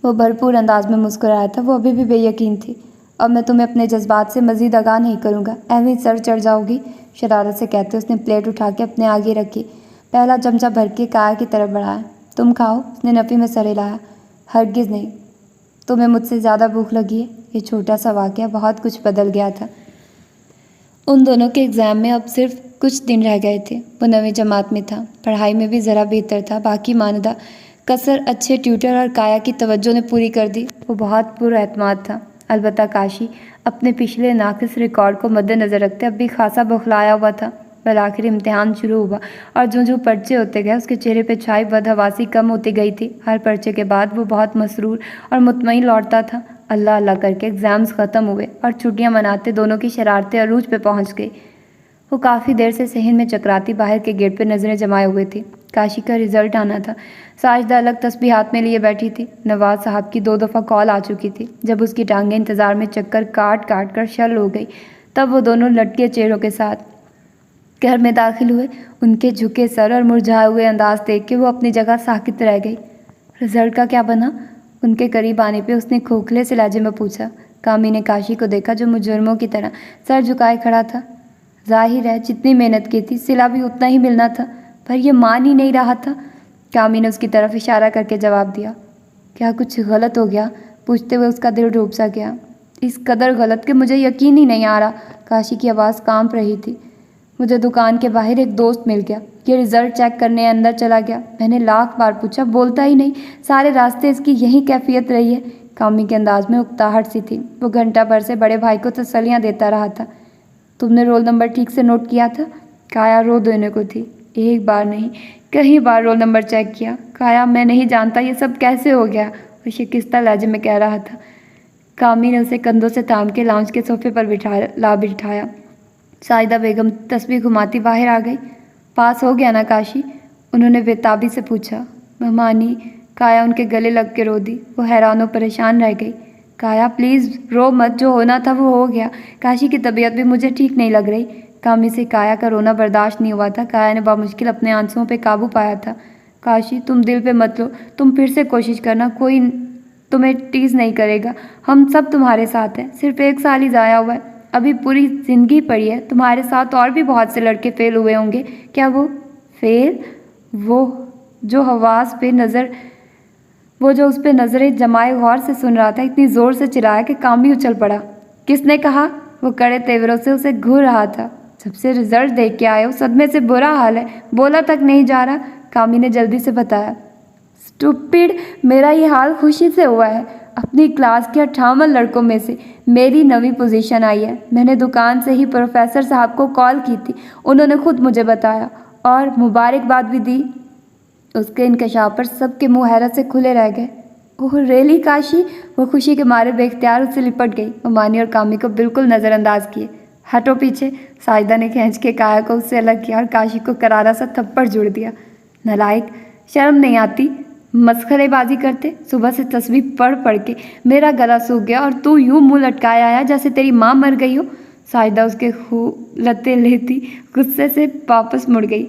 वो भरपूर अंदाज में मुस्कुराया था। वो अभी भी बेयकीन थी। अब मैं तुम्हें अपने जज्बात से मज़ीद आगाह नहीं करूँगा, ऐਵੇਂ सर चढ़ जाओगी, शरारत से कहते उसने प्लेट उठा के अपने आगे रखी। पहला चमचा भर के काया की तरफ बढ़ाया। तुम खाओ, उसने नफ़ी में सर हिलाया। हरगिज़ नहीं, तुम्हें मुझसे ज़्यादा भूख लगी है। ये छोटा सा वाक़या बहुत कुछ बदल गया था। उन दोनों के एग्ज़ाम में अब सिर्फ कुछ दिन रह गए थे। वो 9वीं जमात में था। पढ़ाई में भी ज़रा बेहतर था। बाकी मानदा कसर अच्छे ट्यूटर और काया की तवज्जो ने पूरी कर दी। वो बहुत पुरएतमाद था। अलबत्ता काशी अपने पिछले नाक़िस रिकॉर्ड को मद्देनज़र रखते अब भी खासा बौखलाया हुआ था। बल आखिर इम्तिहान शुरू हुआ और जो पर्चे होते गए उसके चेहरे पे छाई बदहवासी कम होती गई थी। हर पर्चे के बाद वो बहुत मसरूर और मुतमईन लौटता था। अल्लाह अल्लाह करके एग्ज़ाम्स ख़त्म हुए और छुट्टियां मनाते दोनों की शरारतें अरूज पे पहुंच गई। वो काफ़ी देर से सहन में चकराती बाहर के गेट पे नज़रें जमाए हुए थी। काशी का रिज़ल्ट आना था। साजिदा अलग तस्बीह हाथ में लिए बैठी थी। नवाज साहब की 2 दफ़ा कॉल आ चुकी थी। जब उसकी टांगें इंतज़ार में चक्कर काट काट कर शल हो गई, तब वो दोनों लटके चेहरों के साथ घर में दाखिल हुए। उनके झुके सर और मुरझाए हुए अंदाज देख के वो अपनी जगह साकित रह गई। रिज़ल्ट का क्या बना? उनके करीब आने पे उसने खोखले से लहजे में पूछा। कामी ने काशी को देखा जो मुजरिमों की तरह सर झुकाए खड़ा था। जाहिर है जितनी मेहनत की थी सिला भी उतना ही मिलना था, पर यह मान ही नहीं रहा था। कामी ने उसकी तरफ इशारा करके जवाब दिया। क्या कुछ गलत हो गया? पूछते हुए उसका दिल डूब सा गया। इस कदर गलत कि मुझे यकीन ही नहीं आ रहा। काशी की आवाज़ कांप रही थी। मुझे दुकान के बाहर एक दोस्त मिल गया, ये रिजल्ट चेक करने अंदर चला गया। मैंने लाख बार पूछा, बोलता ही नहीं। सारे रास्ते इसकी यही कैफियत रही है। कामी के अंदाज में उकताहट सी थी। वो घंटा भर से बड़े भाई को तसल्लियाँ देता रहा था। तुमने रोल नंबर ठीक से नोट किया था? काया रो देने को थी। एक बार नहीं कई बार रोल नंबर चेक किया। काया मैं नहीं जानता ये सब कैसे हो गया, वो शिकस्ता लहजे में कह रहा था। कामी ने उसे कंधों से थाम के लाउंज के सोफे पर बिठाया। साहिदा बेगम तस्वीर घुमाती बाहर आ गई। पास हो गया ना काशी? उन्होंने बेताबी से पूछा। मेहमानी। काया उनके गले लग के रो दी। वो हैरान और परेशान रह गई। काया प्लीज़ रो मत, जो होना था वो हो गया। काशी की तबीयत भी मुझे ठीक नहीं लग रही। कामी से काया का रोना बर्दाश्त नहीं हुआ था। काया ने बामुश्किल अपने आंसुओं पे काबू पाया था। काशी तुम दिल पे मत लो, तुम फिर से कोशिश करना, कोई तुम्हें टीज़ नहीं करेगा। हम सब तुम्हारे साथ हैं। सिर्फ 1 साल ही ज़ाया हुआ है, अभी पूरी ज़िंदगी पड़ी है। तुम्हारे साथ और भी बहुत से लड़के फेल हुए होंगे। क्या वो फेल? वो जो उस पर नज़रें जमाए गौर से सुन रहा था, इतनी ज़ोर से चिल्लाया कि कामी उछल पड़ा। किसने कहा? वो कड़े तेवरों से उसे घूर रहा था। जब से रिजल्ट देख के आए हो सदमे से बुरा हाल है, बोला तक नहीं जा रहा। कामी ने जल्दी से बताया। स्टूपिड, मेरा ये हाल खुशी से हुआ है। अपनी क्लास के 58 लड़कों में से मेरी 9वीं पोजीशन आई है। मैंने दुकान से ही प्रोफेसर साहब को कॉल की थी, उन्होंने खुद मुझे बताया और मुबारकबाद भी दी। उसके इंकशाफ पर सबके मुंह हैरत से खुले रह गए। ओह रेली काशी? वो खुशी के मारे बेख्तियार उससे लिपट गई। उमानी और कामी को बिल्कुल नज़रअंदाज किए। हटो पीछे। साहिदा ने खींच के काया को उससे अलग किया और काशी को करारा सा थप्पड़ जुड़ दिया। नालायक, शर्म नहीं आती? मस्खरेबाजी करते। सुबह से तस्वीर पढ़ पढ़ के मेरा गला सूख गया और तू यूं मुंह लटकाया आया जैसे तेरी माँ मर गई हो। साहिदा उसके लत्ते लेती गुस्से से वापस मुड़ गई।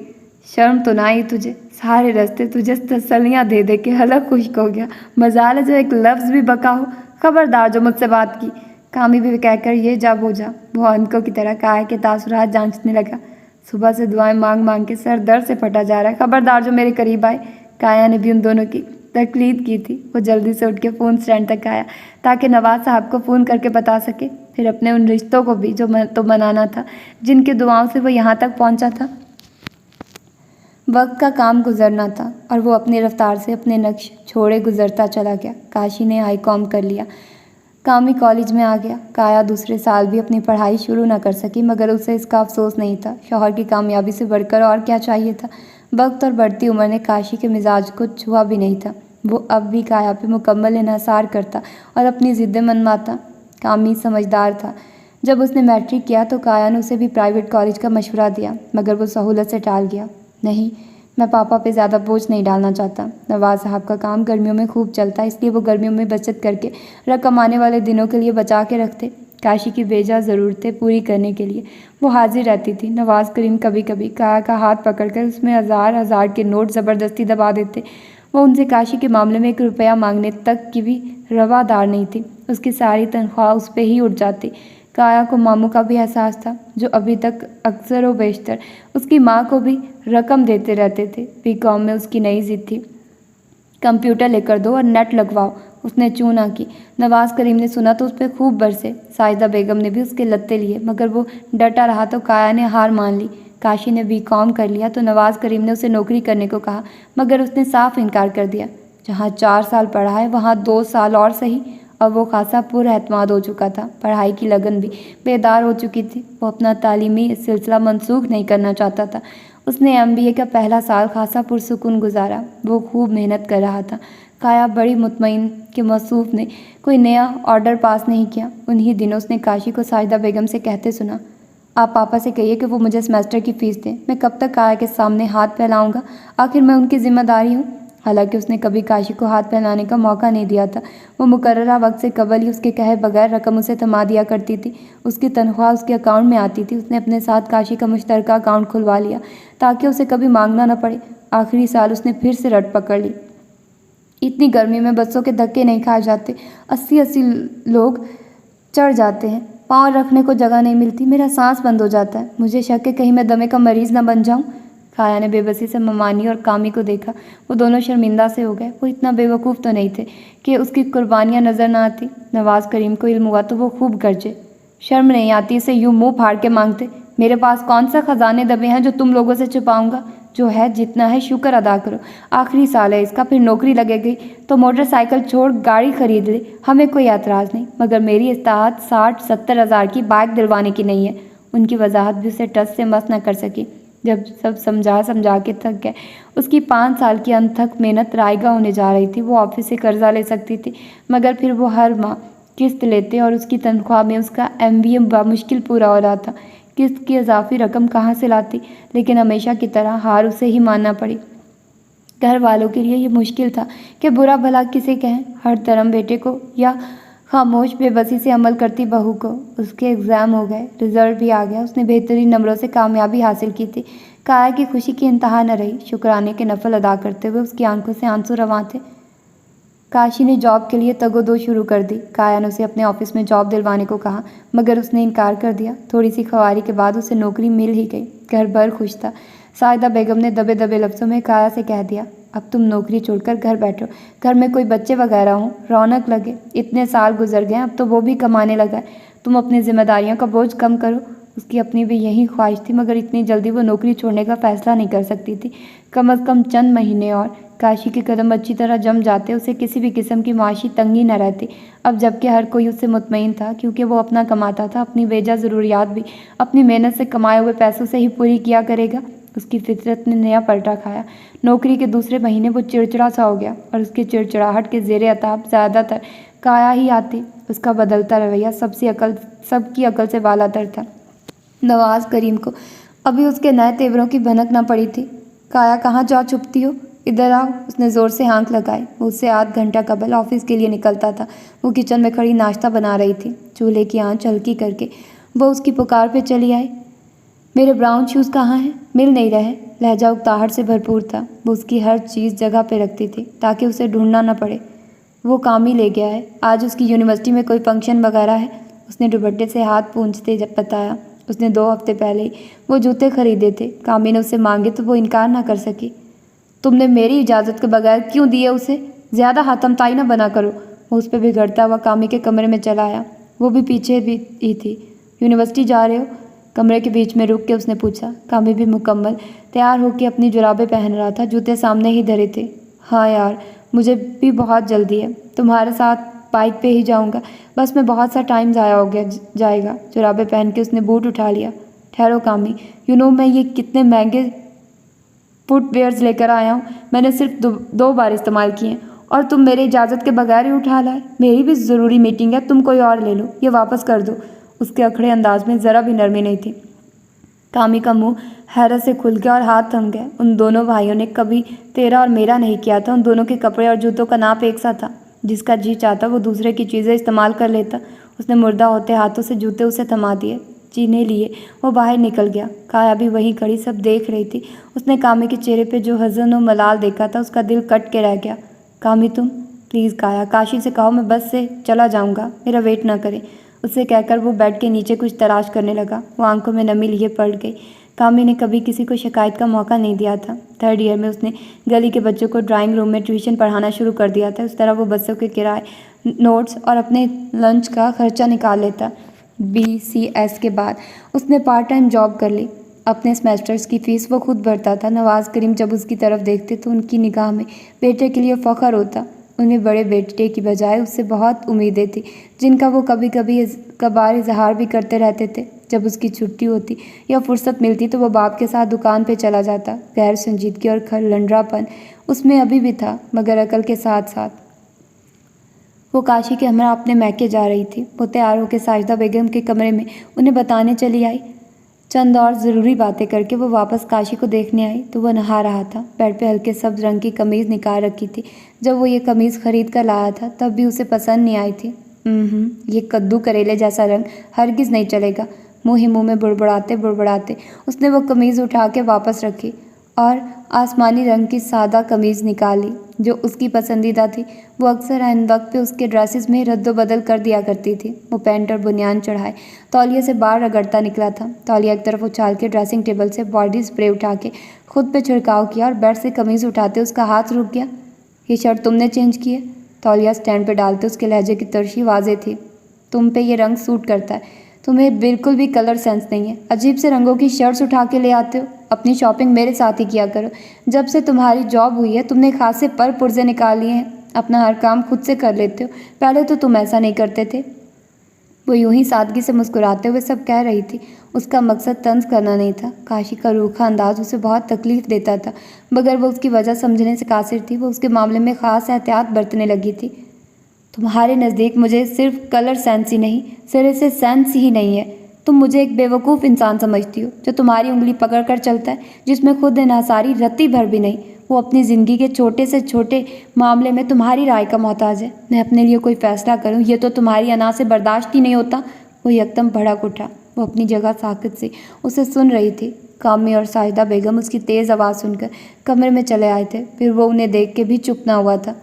शर्म तो ना आई तुझे? सारे रास्ते तुझे तसल्लियाँ दे दे के हलक खुश्क हो गया। मजाल है जो एक लफ्ज़ भी बका हो। खबरदार जो मुझसे बात की। कामी भी कहकर ये जा वो जा। वो अंकों की तरह काया के तासुरात जांचने लगा। सुबह से दुआएं मांग मांग के सर दर्द से फटा जा रहा है। खबरदार जो मेरे करीब आए। काया ने भी उन दोनों की तकलीद की थी। वो जल्दी से उठ के फ़ोन स्टैंड तक आया ताकि नवाज साहब को फ़ोन करके बता सके, फिर अपने उन रिश्तों को भी जो तो मनाना था, जिनके दुआओं से वो यहाँ तक पहुँचा था। वक्त का काम गुजरना था और वो अपनी रफ्तार से अपने नक्श छोड़े गुजरता चला गया। काशी ने आई.कॉम कर लिया। कामी कॉलेज में आ गया। काया दूसरे साल भी अपनी पढ़ाई शुरू न कर सकी, मगर उसे इसका अफसोस नहीं था। शौहर की कामयाबी से बढ़कर और क्या चाहिए था। वक्त और बढ़ती उम्र ने काशी के मिजाज को छुआ भी नहीं था। वो अब भी काया पे मुकम्मल इन्हसार करता और अपनी ज़िद्दें मनवाता। कामी समझदार था। जब उसने मैट्रिक किया तो काया ने उसे भी प्राइवेट कॉलेज का मशवरा दिया, मगर वो सहूलत से टाल गया। नहीं, मैं पापा पे ज़्यादा बोझ नहीं डालना चाहता। नवाज साहब का काम गर्मियों में खूब चलता, इसलिए वो गर्मियों में बचत करके रकम आने वाले दिनों के लिए बचा के रखते। काशी की बेजा ज़रूरतें पूरी करने के लिए वो हाजिर रहती थी। नवाज करीम कभी कभी काया का हाथ पकड़कर उसमें हज़ार हज़ार के नोट ज़बरदस्ती दबा देते। वो उनसे काशी के मामले में 1 रुपया मांगने तक की भी रवादार नहीं थी। उसकी सारी तनख्वाह उस पर ही उठ जाती। काया को मामू का भी एहसास था, जो अभी तक अक्सर व बेशतर उसकी माँ को भी रकम देते रहते थे। बीकॉम में उसकी नई जिद थी, कंप्यूटर लेकर दो और नेट लगवाओ। उसने चूँ ना की। नवाज करीम ने सुना तो उस पर खूब बरसे। साहिदा बेगम ने भी उसके लत्ते लिए, मगर वो डटा रहा तो काया ने हार मान ली। काशी ने बीकॉम कर लिया तो नवाज करीम ने उसे नौकरी करने को कहा, मगर उसने साफ इनकार कर दिया। जहाँ 4 साल पढ़ा है वहाँ 2 साल और सही। अब वो खासा पुरएतमाद हो चुका था। पढ़ाई की लगन भी बेदार हो चुकी थी। वो अपना तालीमी सिलसिला मनसूख नहीं करना चाहता था। उसने MBA का पहला साल खासा पुरसुकून गुजारा। वो खूब मेहनत कर रहा था। काया बड़ी मुतमईन कि मौसूफ ने कोई नया ऑर्डर पास नहीं किया। उन्हीं दिनों उसने काशी को साहिदा बेगम से कहते सुना, आप पापा से कहिए कि वो मुझे सेमेस्टर की फ़ीस दें। मैं कब तक काया के सामने हाथ फैलाऊंगा? आखिर मैं उनकी जिम्मेदारी हूँ। हालांकि उसने कभी काशी को हाथ फैलाने का मौका नहीं दिया था। वो मुकर्ररा वक्त से कबल ही उसके कहे बगैर रकम उसे थमा दिया करती थी। उसकी तनख्वाह उसके अकाउंट में आती थी। उसने अपने साथ काशी का मुश्तरका अकाउंट खुलवा लिया ताकि उसे कभी मांगना न पड़े। आखिरी साल उसने फिर से रट पकड़ ली। इतनी गर्मी में बच्चों के धक्के नहीं खाए जाते। 80-80 लोग चढ़ जाते हैं, पाँव रखने को जगह नहीं मिलती, मेरा सांस बंद हो जाता है। मुझे शक है कहीं मैं दमे का मरीज न बन जाऊं। काया ने बेबसी से ममानी और कामी को देखा। वो दोनों शर्मिंदा से हो गए। वो इतना बेवकूफ़ तो नहीं थे कि उसकी कुर्बानियाँ नज़र न आती। नवाज़ करीम को इल्म हुआ तो वो खूब गरजे। शर्म नहीं आती इसे यूँ मुँह फाड़ के मांगते। मेरे पास कौन सा खजाने दबे हैं जो तुम लोगों से छुपाऊंगा। जो है जितना है शुक्र अदा करो। आखिरी साल है इसका, फिर नौकरी लगेगी तो मोटरसाइकिल छोड़ गाड़ी खरीद ले, हमें कोई एतराज़ नहीं। मगर मेरी इस्ताहत 60-70 हज़ार की बाइक दिलवाने की नहीं है। उनकी वजाहत भी उसे टस से मस न कर सकी। जब सब समझा के थक गए। उसकी 5 साल की अनथक मेहनत रायगा होने जा रही थी। वो ऑफिस से कर्जा ले सकती थी, मगर फिर वो हर माह किस्त लेते और उसकी तनख्वाह में उसका MBA बामुश्किल पूरा हो रहा था। किस्त की इजाफी रकम कहाँ से लाती, लेकिन हमेशा की तरह हार उसे ही मानना पड़ी। घर वालों के लिए ये मुश्किल था कि बुरा भला किसे कहें, हर धर्म बेटे को या खामोश बेबसी से अमल करती बहू को। उसके एग्ज़ाम हो गए, रिजल्ट भी आ गया। उसने बेहतरीन नंबरों से कामयाबी हासिल की थी। काया की खुशी की इंतहा न रही। शुक्राने के नफल अदा करते हुए उसकी आंखों से आंसू रवां थे। काशी ने जॉब के लिए तगोदो शुरू कर दी। काया ने उसे अपने ऑफिस में जॉब दिलवाने को कहा, मगर उसने इनकार कर दिया। थोड़ी सी ख्वारी के बाद उसे नौकरी मिल ही गई। घर भर खुश था। साहिदा बेगम ने दबे दबे लफ्ज़ों में काया से कह दिया, अब तुम नौकरी छोड़कर घर बैठो, घर में कोई बच्चे वगैरह हों, रौनक लगे। इतने साल गुजर गए, अब तो वो भी कमाने लगा है। तुम अपनी जिम्मेदारियों का बोझ कम करो। उसकी अपनी भी यही ख्वाहिश थी, मगर इतनी जल्दी वो नौकरी छोड़ने का फैसला नहीं कर सकती थी। कम अज़ कम चंद महीने और। काशी के कदम अच्छी तरह जम जाते, उसे किसी भी किस्म की माशी तंगी न रहती। अब जबकि हर कोई उससे मुतमईन था, क्योंकि वो अपना कमाता था, अपनी बेजा ज़रूरियात भी अपनी मेहनत से कमाए हुए पैसों से ही पूरी किया करेगा। उसकी फितरत ने नया पलटा खाया। नौकरी के दूसरे महीने वो चिड़चिड़ा सा हो गया, और उसकी चिड़चिड़ाहट के ज़ेरे अताब ज़्यादातर काया ही आती। उसका बदलता रवैया सबकी अकल से बालातर था। नवाज़ करीम को अभी उसके नए तेवरों की भनक न पड़ी थी। काया, कहाँ जा छुपती हो, इधर आओ। उसने ज़ोर से हाँक लगाई। वो उससे आध घंटा कबल ऑफिस के लिए निकलता था। वो किचन में खड़ी नाश्ता बना रही थी। चूल्हे की आंच हल्की करके वो उसकी पुकार पे चली आई। मेरे ब्राउन शूज़ कहाँ हैं? मिल नहीं रहे। लहजा उकताहट से भरपूर था। वो उसकी हर चीज़ जगह पे रखती थी ताकि उसे ढूंढना न पड़े। वो काम ही ले गया है। आज उसकी यूनिवर्सिटी में कोई फंक्शन वगैरह है। उसने दुपट्टे से हाथ पूंछते जब बताया। उसने 2 हफ्ते पहले ही वो जूते खरीदे थे। कामी ने उससे मांगे तो वो इनकार ना कर सकी। तुमने मेरी इजाज़त के बगैर क्यों दिए उसे? ज़्यादा हाथमताई ना बना करो। वो उस पर बिगड़ता हुआ कामी के कमरे में चला आया। वो भी पीछे भी ही थी। यूनिवर्सिटी जा रहे हो? कमरे के बीच में रुक के उसने पूछा। कामी भी मुकम्मल तैयार होकर अपनी जुराबें पहन रहा था। जूते सामने ही धरे थे। हाँ यार, मुझे भी बहुत जल्दी है। तुम्हारे साथ बाइक पे ही जाऊंगा। बस में बहुत सा टाइम ज़ाया हो गया जाएगा। जुराबें पहन के उसने बूट उठा लिया। ठहरो कामी, मैं ये कितने महंगे फुटवेयर्स लेकर आया हूँ। मैंने सिर्फ 2 बार इस्तेमाल किए हैं, और तुम मेरी इजाज़त के बगैर ही उठा लाए। मेरी भी ज़रूरी मीटिंग है, तुम कोई और ले लो। ये वापस कर दो। उसके अखड़े अंदाज में ज़रा भी नरमी नहीं थी। कामी का मुंह हैरत से खुल गया और हाथ थम गए। उन दोनों भाइयों ने कभी तेरा और मेरा नहीं किया था। उन दोनों के कपड़े और जूतों का नाप एक सा था। जिसका जी चाहता वो दूसरे की चीज़ें इस्तेमाल कर लेता। उसने मुर्दा होते हाथों से जूते उसे थमा दिए। जीने लिए वो बाहर निकल गया। काया भी वहीं खड़ी सब देख रही थी। उसने कामी के चेहरे पे जो हज़न और मलाल देखा था, उसका दिल कट के रह गया। कामी, तुम प्लीज़ काया, काशी से कहो मैं बस से चला जाऊँगा, मेरा वेट ना करे। उससे कहकर वो बेड के नीचे कुछ तलाश करने लगा। वो आंखों में नमी लिए पड़ गई। कामी ने कभी किसी को शिकायत का मौका नहीं दिया था। 3rd ईयर में उसने गली के बच्चों को ड्राइंग रूम में ट्यूशन पढ़ाना शुरू कर दिया था। उस तरह वो बसों के किराए, नोट्स और अपने लंच का खर्चा निकाल लेता। BCS के बाद उसने पार्ट टाइम जॉब कर ली। अपने सेमेस्टर्स की फ़ीस वो खुद भरता था। नवाज़ करीम जब उसकी तरफ देखते तो उनकी निगाह में बेटे के लिए फ़ख्र होता। उन्हें बड़े बेटे की बजाय उससे बहुत उम्मीदें थी, जिनका वो कभी कभार इजहार भी करते रहते थे। जब उसकी छुट्टी होती या फुर्सत मिलती तो वो बाप के साथ दुकान पे चला जाता। गैर संजीदगी और खलंडरापन उसमें अभी भी था, मगर अकल के साथ साथ। वो काशी के हमरा अपने मैके जा रही थी। वो तैयार होकर साजिदा बेगम के कमरे में उन्हें बताने चली आई। चंद और ज़रूरी बातें करके वो वापस काशी को देखने आई तो वह नहा रहा था। बेड पे हल्के सब्ज रंग की कमीज़ निकाल रखी थी। जब वो ये कमीज़ खरीद कर लाया था तब भी उसे पसंद नहीं आई थी। ये कद्दू करेले जैसा रंग हरगिज़ नहीं चलेगा। मुँह ही मुँह में बुड़बुड़ाते उसने वो कमीज़ उठा के वापस रखी और आसमानी रंग की सादा कमीज़ निकाली जो उसकी पसंदीदा थी। वो अक्सर ऐन वक्त पे उसके ड्रेसेस में रद्दोबदल कर दिया करती थी। वो पैंट और बुनियान चढ़ाए तौलिए से बाहर रगड़ता निकला था। तौलिया एक तरफ उछाल के ड्रेसिंग टेबल से बॉडी स्प्रे उठा के खुद पे छिड़काव किया और बेड से कमीज़ उठाते उसका हाथ रुक गया। ये शर्ट तुमने चेंज की है? तौलिया स्टैंड पे डालते उसके लहजे की तरशी वाज़ेह थी। तुम पे ये रंग सूट करता है। तुम्हें बिल्कुल भी कलर सेंस नहीं है। अजीब से रंगों की शर्ट्स उठा के ले आते हो। अपनी शॉपिंग मेरे साथ ही किया करो। जब से तुम्हारी जॉब हुई है तुमने खासे पर पुर्जे निकाल लिए हैं। अपना हर काम खुद से कर लेते हो। पहले तो तुम ऐसा नहीं करते थे। वो यूं ही सादगी से मुस्कुराते हुए सब कह रही थी। उसका मकसद तंज करना नहीं था। काशी का रूखा अंदाज उसे बहुत तकलीफ देता था, मगर वो उसकी वजह समझने से कासिर थी। वो उसके मामले में ख़ास एहतियात बरतने लगी थी। तुम्हारे नज़दीक मुझे सिर्फ कलर सेंस ही नहीं, सिरे से सेंस ही नहीं है। तुम मुझे एक बेवकूफ़ इंसान समझती हो जो तुम्हारी उंगली पकड़ कर चलता है, जिसमें खुद इन्हसारी रत्ती भर भी नहीं। वो अपनी ज़िंदगी के छोटे से छोटे मामले में तुम्हारी राय का मोहताज है। मैं अपने लिए कोई फ़ैसला करूं, ये तो तुम्हारी अना से बर्दाश्त ही नहीं होता। वो यकदम भड़क उठा। वो अपनी जगह साकित से उसे सुन रही थी। कामी और साहिदा बेगम उसकी तेज़ आवाज़ सुनकर कमरे में चले आए थे। फिर वो उन्हें देख के भी चुप ना हुआ था।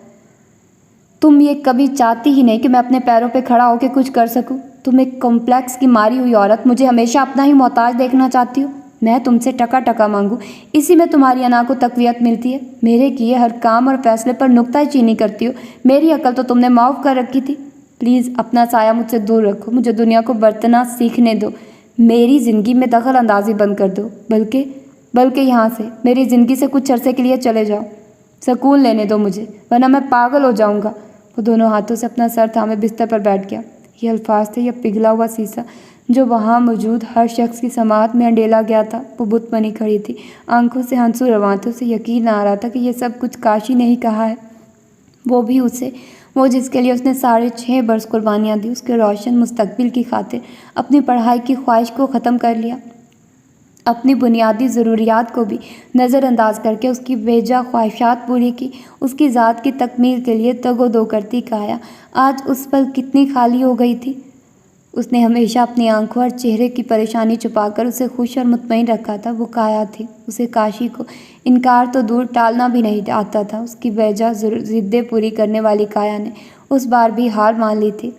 तुम ये कभी चाहती ही नहीं कि मैं अपने पैरों पे खड़ा होकर कुछ कर सकूं। तुम एक कॉम्प्लेक्स की मारी हुई औरत मुझे हमेशा अपना ही मोहताज देखना चाहती हो। मैं तुमसे टका टका मांगूं, इसी में तुम्हारी अना को तकवीयत मिलती है। मेरे किए हर काम और फैसले पर नुक्ताचीनी करती हो। मेरी अकल तो तुमने माफ़ कर रखी थी। प्लीज़ अपना साया मुझसे दूर रखो। मुझे दुनिया को बरतना सीखने दो। मेरी ज़िंदगी में दखल अंदाजी बंद कर दो। बल्कि यहाँ से मेरी ज़िंदगी से कुछ अरसे के लिए चले जाओ। सुकून लेने दो मुझे, वरना मैं पागल हो जाऊँगा। वो दोनों हाथों से अपना सर थामे बिस्तर पर बैठ गया। ये अल्फाज थे या पिघला हुआ शीशा जो वहाँ मौजूद हर शख्स की समाअत में अंडेला गया था। वो बुत बनी खड़ी थी, आंखों से आंसू रवां थे। उसे यकीन ना आ रहा था कि ये सब कुछ काशी ने ही कहा है। वो भी उसे, वो जिसके लिए उसने 6.5 बरस कुर्बानियाँ दी, उसके रोशन मुस्तकबिल की खातिर अपनी पढ़ाई की ख्वाहिश को ख़त्म कर लिया, अपनी बुनियादी ज़रूरियात को भी नज़रअंदाज करके उसकी बेजा ख्वाहिशात पूरी की। उसकी ज़ात की तकमील के लिए तगो-दो करती काया आज उस पल कितनी खाली हो गई थी। उसने हमेशा अपनी आंखों और चेहरे की परेशानी छुपाकर उसे खुश और मुतमईन रखा था। वो काया थी। उसे काशी को इनकार तो दूर टालना भी नहीं आता था। उसकी बेजा ज़िद्दें पूरी करने वाली काया ने उस बार भी हार मान ली थी।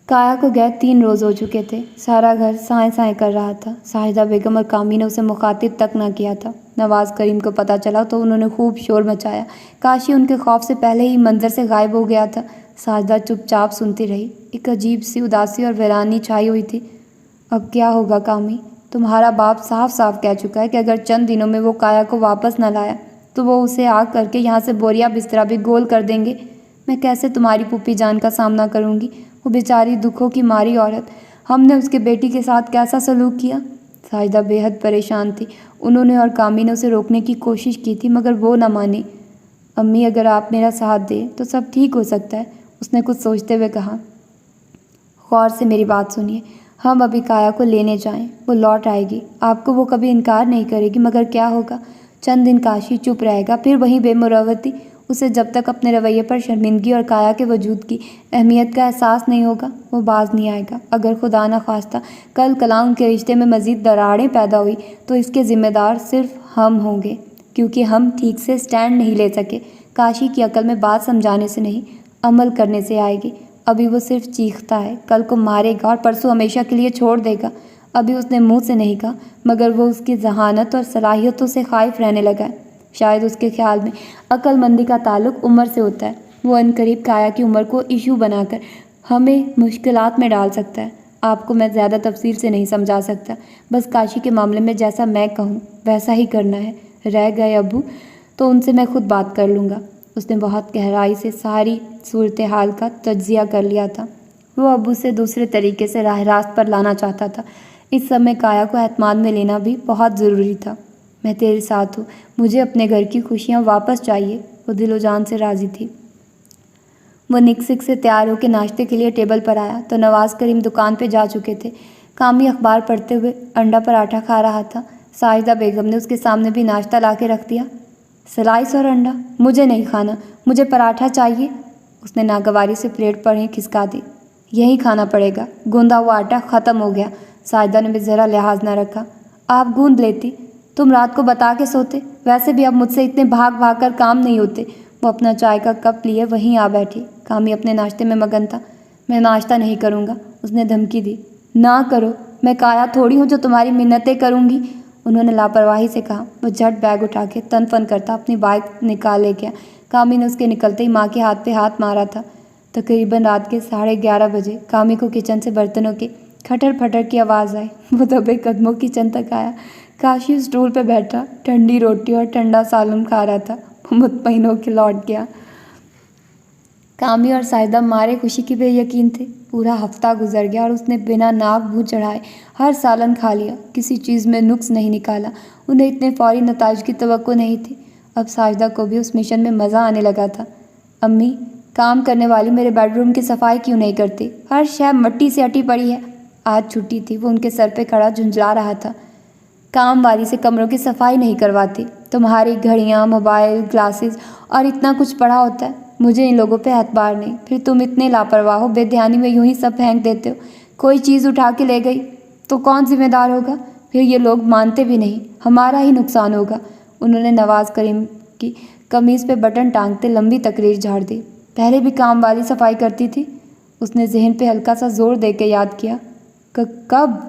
काया को गए 3 रोज़ हो चुके थे। सारा घर साएं साएं कर रहा था। साहिदा बेगम और कामी ने उसे मुखातिब तक न किया था। नवाज़ करीम को पता चला तो उन्होंने खूब शोर मचाया। काशी उनके खौफ से पहले ही मंजर से गायब हो गया था। साजिदा चुपचाप सुनती रही। एक अजीब सी उदासी और वीरानी छाई हुई थी। अब क्या होगा कामी? तुम्हारा बाप साफ साफ कह चुका है कि अगर चंद दिनों में वो काया को वापस न लाया तो वो उसे आग करके यहाँ से बोरिया बिस्तरा भी गोल कर देंगे। मैं कैसे तुम्हारी पुप्पी जान का सामना करूँगी? वो बेचारी दुखों की मारी औरत, हमने उसके बेटी के साथ कैसा सलूक किया? साजिदा बेहद परेशान थी। उन्होंने और कामी ने उसे रोकने की कोशिश की थी, मगर वो न मानी। अम्मी, अगर आप मेरा साथ दें तो सब ठीक हो सकता है, उसने कुछ सोचते हुए कहा। गौर से मेरी बात सुनिए। हम अभी काया को लेने जाएं, वो लौट आएगी। आपको वो कभी इनकार नहीं करेगी, मगर क्या होगा? चंद दिन काशी चुप रहेगा, फिर वहीं बेमुरवती। उसे जब तक अपने रवैये पर शर्मिंदगी और काया के वजूद की अहमियत का एहसास नहीं होगा, वो बाज नहीं आएगा। अगर खुदा न खास्ता कल कला उनके रिश्ते में मज़ीद दरारें पैदा हुई तो इसके ज़िम्मेदार सिर्फ हम होंगे, क्योंकि हम ठीक से स्टैंड नहीं ले सके। काशी की अकल में बात समझाने से नहीं, अमल करने से आएगी। अभी वो सिर्फ चीखता है, कल को मारेगा और परसों हमेशा के लिए छोड़ देगा। अभी उसने मुंह से नहीं कहा, मगर वो उसकी जहानत और सलाहियतों से खाइफ रहने लगा है। शायद उसके ख्याल में अक्लमंदी का ताल्लुक उम्र से होता है। वो अनकरीब काया की उम्र को इशू बनाकर हमें मुश्किलात में डाल सकता है। आपको मैं ज़्यादा तफसील से नहीं समझा सकता, बस काशी के मामले में जैसा मैं कहूँ वैसा ही करना है। रह गए अबू तो उनसे मैं खुद बात कर लूँगा। उसने बहुत गहराई से सारी सूरत हाल का तज्जिया कर लिया था। वो अबू से दूसरे तरीके से राह रास्त पर लाना चाहता था। इस समय काया को एतमाद में लेना भी बहुत ज़रूरी था। मैं तेरे साथ हूँ, मुझे अपने घर की खुशियाँ वापस चाहिए। वो दिलो जान से राज़ी थी। वो निक-सिक से तैयार होकर नाश्ते के लिए टेबल पर आया तो नवाज़ करीम दुकान पे जा चुके थे। कामी अखबार पढ़ते हुए अंडा पराठा खा रहा था। साजिदा बेगम ने उसके सामने भी नाश्ता ला के रख दिया। स्लाइस और अंडा? मुझे नहीं खाना, मुझे पराठा चाहिए। उसने नागवारी से प्लेट पर ही खिसका दी। यही खाना पड़ेगा, गूंदा हुआ आटा ख़त्म हो गया। साजिदा ने भी ज़रा लिहाज न रखा। आप गूंद लेती, तुम रात को बता के सोते। वैसे भी अब मुझसे इतने भाग भाग कर काम नहीं होते। वो अपना चाय का कप लिए वहीं आ बैठी। कामी अपने नाश्ते में मगन था। मैं नाश्ता नहीं करूँगा, उसने धमकी दी। ना करो, मैं काया थोड़ी हूँ जो तुम्हारी मिन्नतें करूँगी, उन्होंने लापरवाही से कहा। वो झट बैग उठा के तन फन करता अपनी बाइक निकाल ले गया। कामी ने उसके निकलते ही माँ के हाथ पे हाथ मारा था। तकरीबन रात के 11:30 बजे कामी को किचन से बर्तनों के खटर फटर की आवाज़ आई। वो दबे कदमों किचन तक आया। काशी स्टूल पे बैठा ठंडी रोटी और ठंडा सालन खा रहा था। वो मुतमईन होकर लौट गया। कामी और साहिदा मारे खुशी की बेयकीन थे। पूरा हफ्ता गुजर गया और उसने बिना नाक मुँह चढ़ाए हर सालन खा लिया। किसी चीज़ में नुक्स नहीं निकाला। उन्हें इतने फौरी नताइज की तवक्को नहीं थी। अब साजिदा को भी उस मिशन में मज़ा आने लगा था। अम्मी, काम करने वाली मेरे बेडरूम की सफाई क्यों नहीं करती? हर शय मिट्टी से अटी पड़ी है। आज छुट्टी थी। वो उनके सर पे खड़ा झुंझला रहा था। काम वाली से कमरों की सफाई नहीं करवाती। तुम्हारी घड़ियाँ, मोबाइल, ग्लासेस और इतना कुछ पड़ा होता है। मुझे इन लोगों पे एतबार नहीं। फिर तुम इतने लापरवाह हो, बेध्यानी में यूं ही सब फेंक देते हो। कोई चीज़ उठा के ले गई तो कौन जिम्मेदार होगा? फिर ये लोग मानते भी नहीं, हमारा ही नुकसान होगा। उन्होंने नवाज़ करीम की कमीज़ पे बटन टांगते लंबी तकरीर झाड़ दी। पहले भी काम वाली सफाई करती थी? उसने जहन पे हल्का सा जोर दे के याद किया। कब?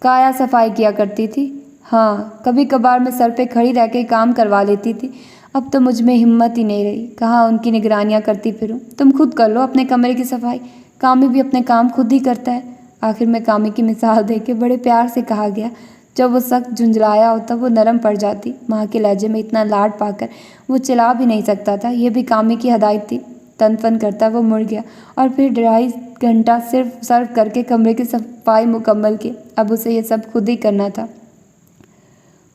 काया सफाई किया करती थी। हाँ, कभी कभार मैं सर पे खड़ी रह के काम करवा लेती थी। अब तो मुझ में हिम्मत ही नहीं रही। कहाँ उनकी निगरानियाँ करती फिरूं। तुम खुद कर लो अपने कमरे की सफाई। कामी भी अपने काम खुद ही करता है। आखिर में कामी की मिसाल दे के बड़े प्यार से कहा गया। जब वो सख्त झुंझलाया होता वो नरम पड़ जाती। माँ के लहजे में इतना लाड पाकर वो चिल्ला भी नहीं सकता था। यह भी कामी की हदायत थी। तन फन करता वो मुड़ गया और फिर 2.5 घंटा सिर्फ सर्व करके कमरे की सफाई मुकम्मल की। अब उसे ये सब खुद ही करना था।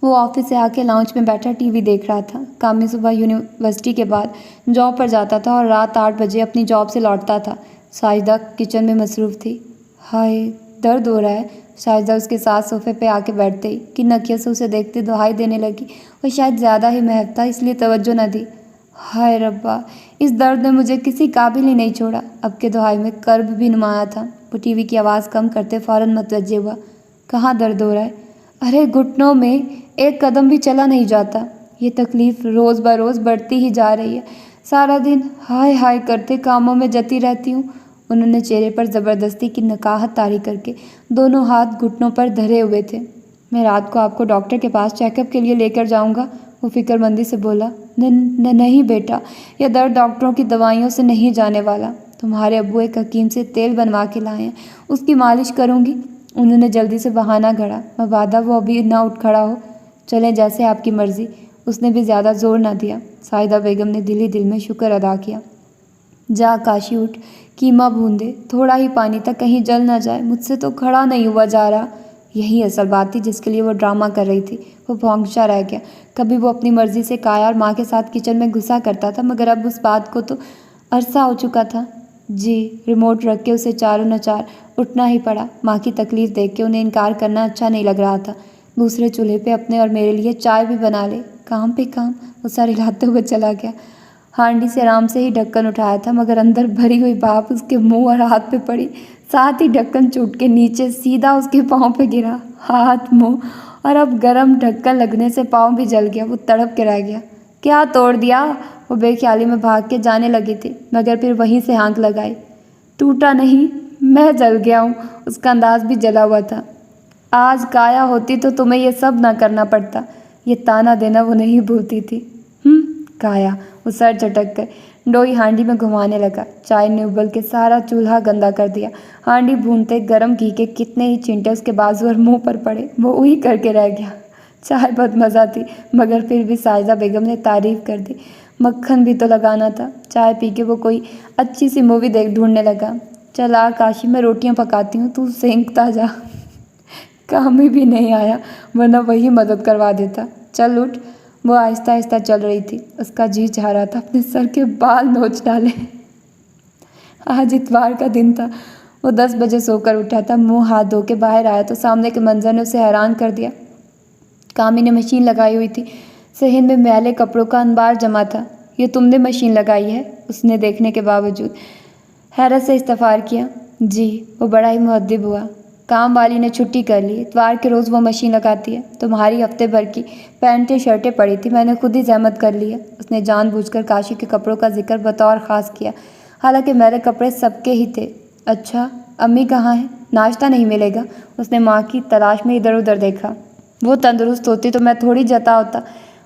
वो ऑफिस से आके लाउंज में बैठा टीवी देख रहा था। कामी सुबह यूनिवर्सिटी के बाद जॉब पर जाता था और रात 8 बजे अपनी जॉब से लौटता था। साजिदा किचन में मसरूफ़ थी। हाय, दर्द हो रहा है। साजिदा उसके साथ सोफे पे आके बैठते ही कि नकिया से उसे देखते दुहाई देने लगी। वो शायद ज़्यादा ही महक था इसलिए तवज्जो न दी। हाय रब्बा, इस दर्द ने मुझे किसी काबिल ही नहीं छोड़ा। अब के दुहाई में कर्ब भी नुमाया था। वो टीवी की आवाज़ कम करते फ़ौरन मुतवज्जे हुआ। कहाँ दर्द हो रहा है? अरे घुटनों में, एक कदम भी चला नहीं जाता। ये तकलीफ़ रोज़ बरोज़ बढ़ती ही जा रही है। सारा दिन हाय हाय करते कामों में जती रहती हूँ। उन्होंने चेहरे पर ज़बरदस्ती की नकाहत तारी करके दोनों हाथ घुटनों पर धरे हुए थे। मैं रात को आपको डॉक्टर के पास चेकअप के लिए लेकर जाऊँगा, वो फिक्रमंदी से बोला। नहीं बेटा, यह दर्द डॉक्टरों की दवाइयों से नहीं जाने वाला। तुम्हारे अब्बू एक हकीम से तेल बनवा के लाए हैं, उसकी मालिश करूँगी। उन्होंने जल्दी से बहाना गढ़ा। मबादा वो अभी ना उठ खड़ा हो। चलें, जैसे आपकी मर्ज़ी। उसने भी ज़्यादा जोर ना दिया। साहिदा बेगम ने दिल ही दिल में शुक्र अदा किया। जा काशी, उठ, कीमा भून दे, थोड़ा ही पानी तक, कहीं जल ना जाए। मुझसे तो खड़ा नहीं हुआ जा रहा। यही असल बात थी जिसके लिए वो ड्रामा कर रही थी। वो भौंकसा रह गया। कभी वो अपनी मर्ज़ी से काया और माँ के साथ किचन में घुसा करता था, मगर अब उस बात को तो अरसा हो चुका था। जी, रिमोट रख के उसे चारों नचार उठना ही पड़ा। माँ की तकलीफ़ देख के उन्हें इनकार करना अच्छा नहीं लग रहा था। दूसरे चूल्हे पे अपने और मेरे लिए चाय भी बना ले। काम पे काम, वो सर हिलाते हुए चला गया। हांडी से आराम से ही ढक्कन उठाया था, मगर अंदर भरी हुई भाप उसके मुंह और हाथ पे पड़ी। साथ ही ढक्कन छूट के नीचे सीधा उसके पाँव पे गिरा। हाथ, मुंह और अब गर्म ढक्कन लगने से पाँव भी जल गया। वो तड़प के रह गया। क्या तोड़ दिया? वो बेख्याली में भाग के जाने लगी थी, मगर फिर वहीं से हाँक लगाई। टूटा नहीं, मैं जल गया हूँ। उसका अंदाज भी जला हुआ था। आज काया होती तो तुम्हें ये सब ना करना पड़ता। ये ताना देना वो नहीं भूलती थी। काया, वो सर झटक कर डोई हांडी में घुमाने लगा। चाय ने उबल के सारा चूल्हा गंदा कर दिया। हांडी भूनते गर्म घी के कितने ही छींटे उसके बाजू और मुंह पर पड़े। वो वही करके रह गया। चाय बहुत मज़ा थी, मगर फिर भी साजिदा बेगम ने तारीफ़ कर दी। मक्खन भी तो लगाना था। चाय पी के वो कोई अच्छी सी मूवी ढूंढने लगा। चल आ काशी, मैं रोटियां पकाती हूँ, तू सेंकता जा। कामी भी नहीं आया, वरना वही मदद करवा देता। चल उठ। वो आहिस्ता आहिस्ता चल रही थी। उसका जी चाह रहा था अपने सर के बाल नोच डाले। आज इतवार का दिन था। वो 10 बजे सोकर उठा था। मुंह हाथ धो के बाहर आया तो सामने के मंजर ने उसे हैरान कर दिया। कामी ने मशीन लगाई हुई थी। सहन में मैले कपड़ों का अंबार जमा था। ये तुमने मशीन लगाई है? उसने देखने के बावजूद हैरत से इस्तफार किया। जी। वो बड़ा ही मुअद्दिब हुआ। काम वाली ने छुट्टी कर ली। इतवार के रोज़ वो मशीन लगाती है। तुम्हारी हफ्ते भर की पैंटें शर्टें पड़ी थी, मैंने खुद ही जहमत कर ली है। उसने जानबूझकर काशी के कपड़ों का जिक्र बतौर ख़ास किया, हालांकि मेरे कपड़े सबके ही थे। अच्छा, अम्मी कहाँ हैं? नाश्ता नहीं मिलेगा? उसने माँ की तलाश में इधर उधर देखा। वो तंदुरुस्त होती तो मैं थोड़ी जता होता।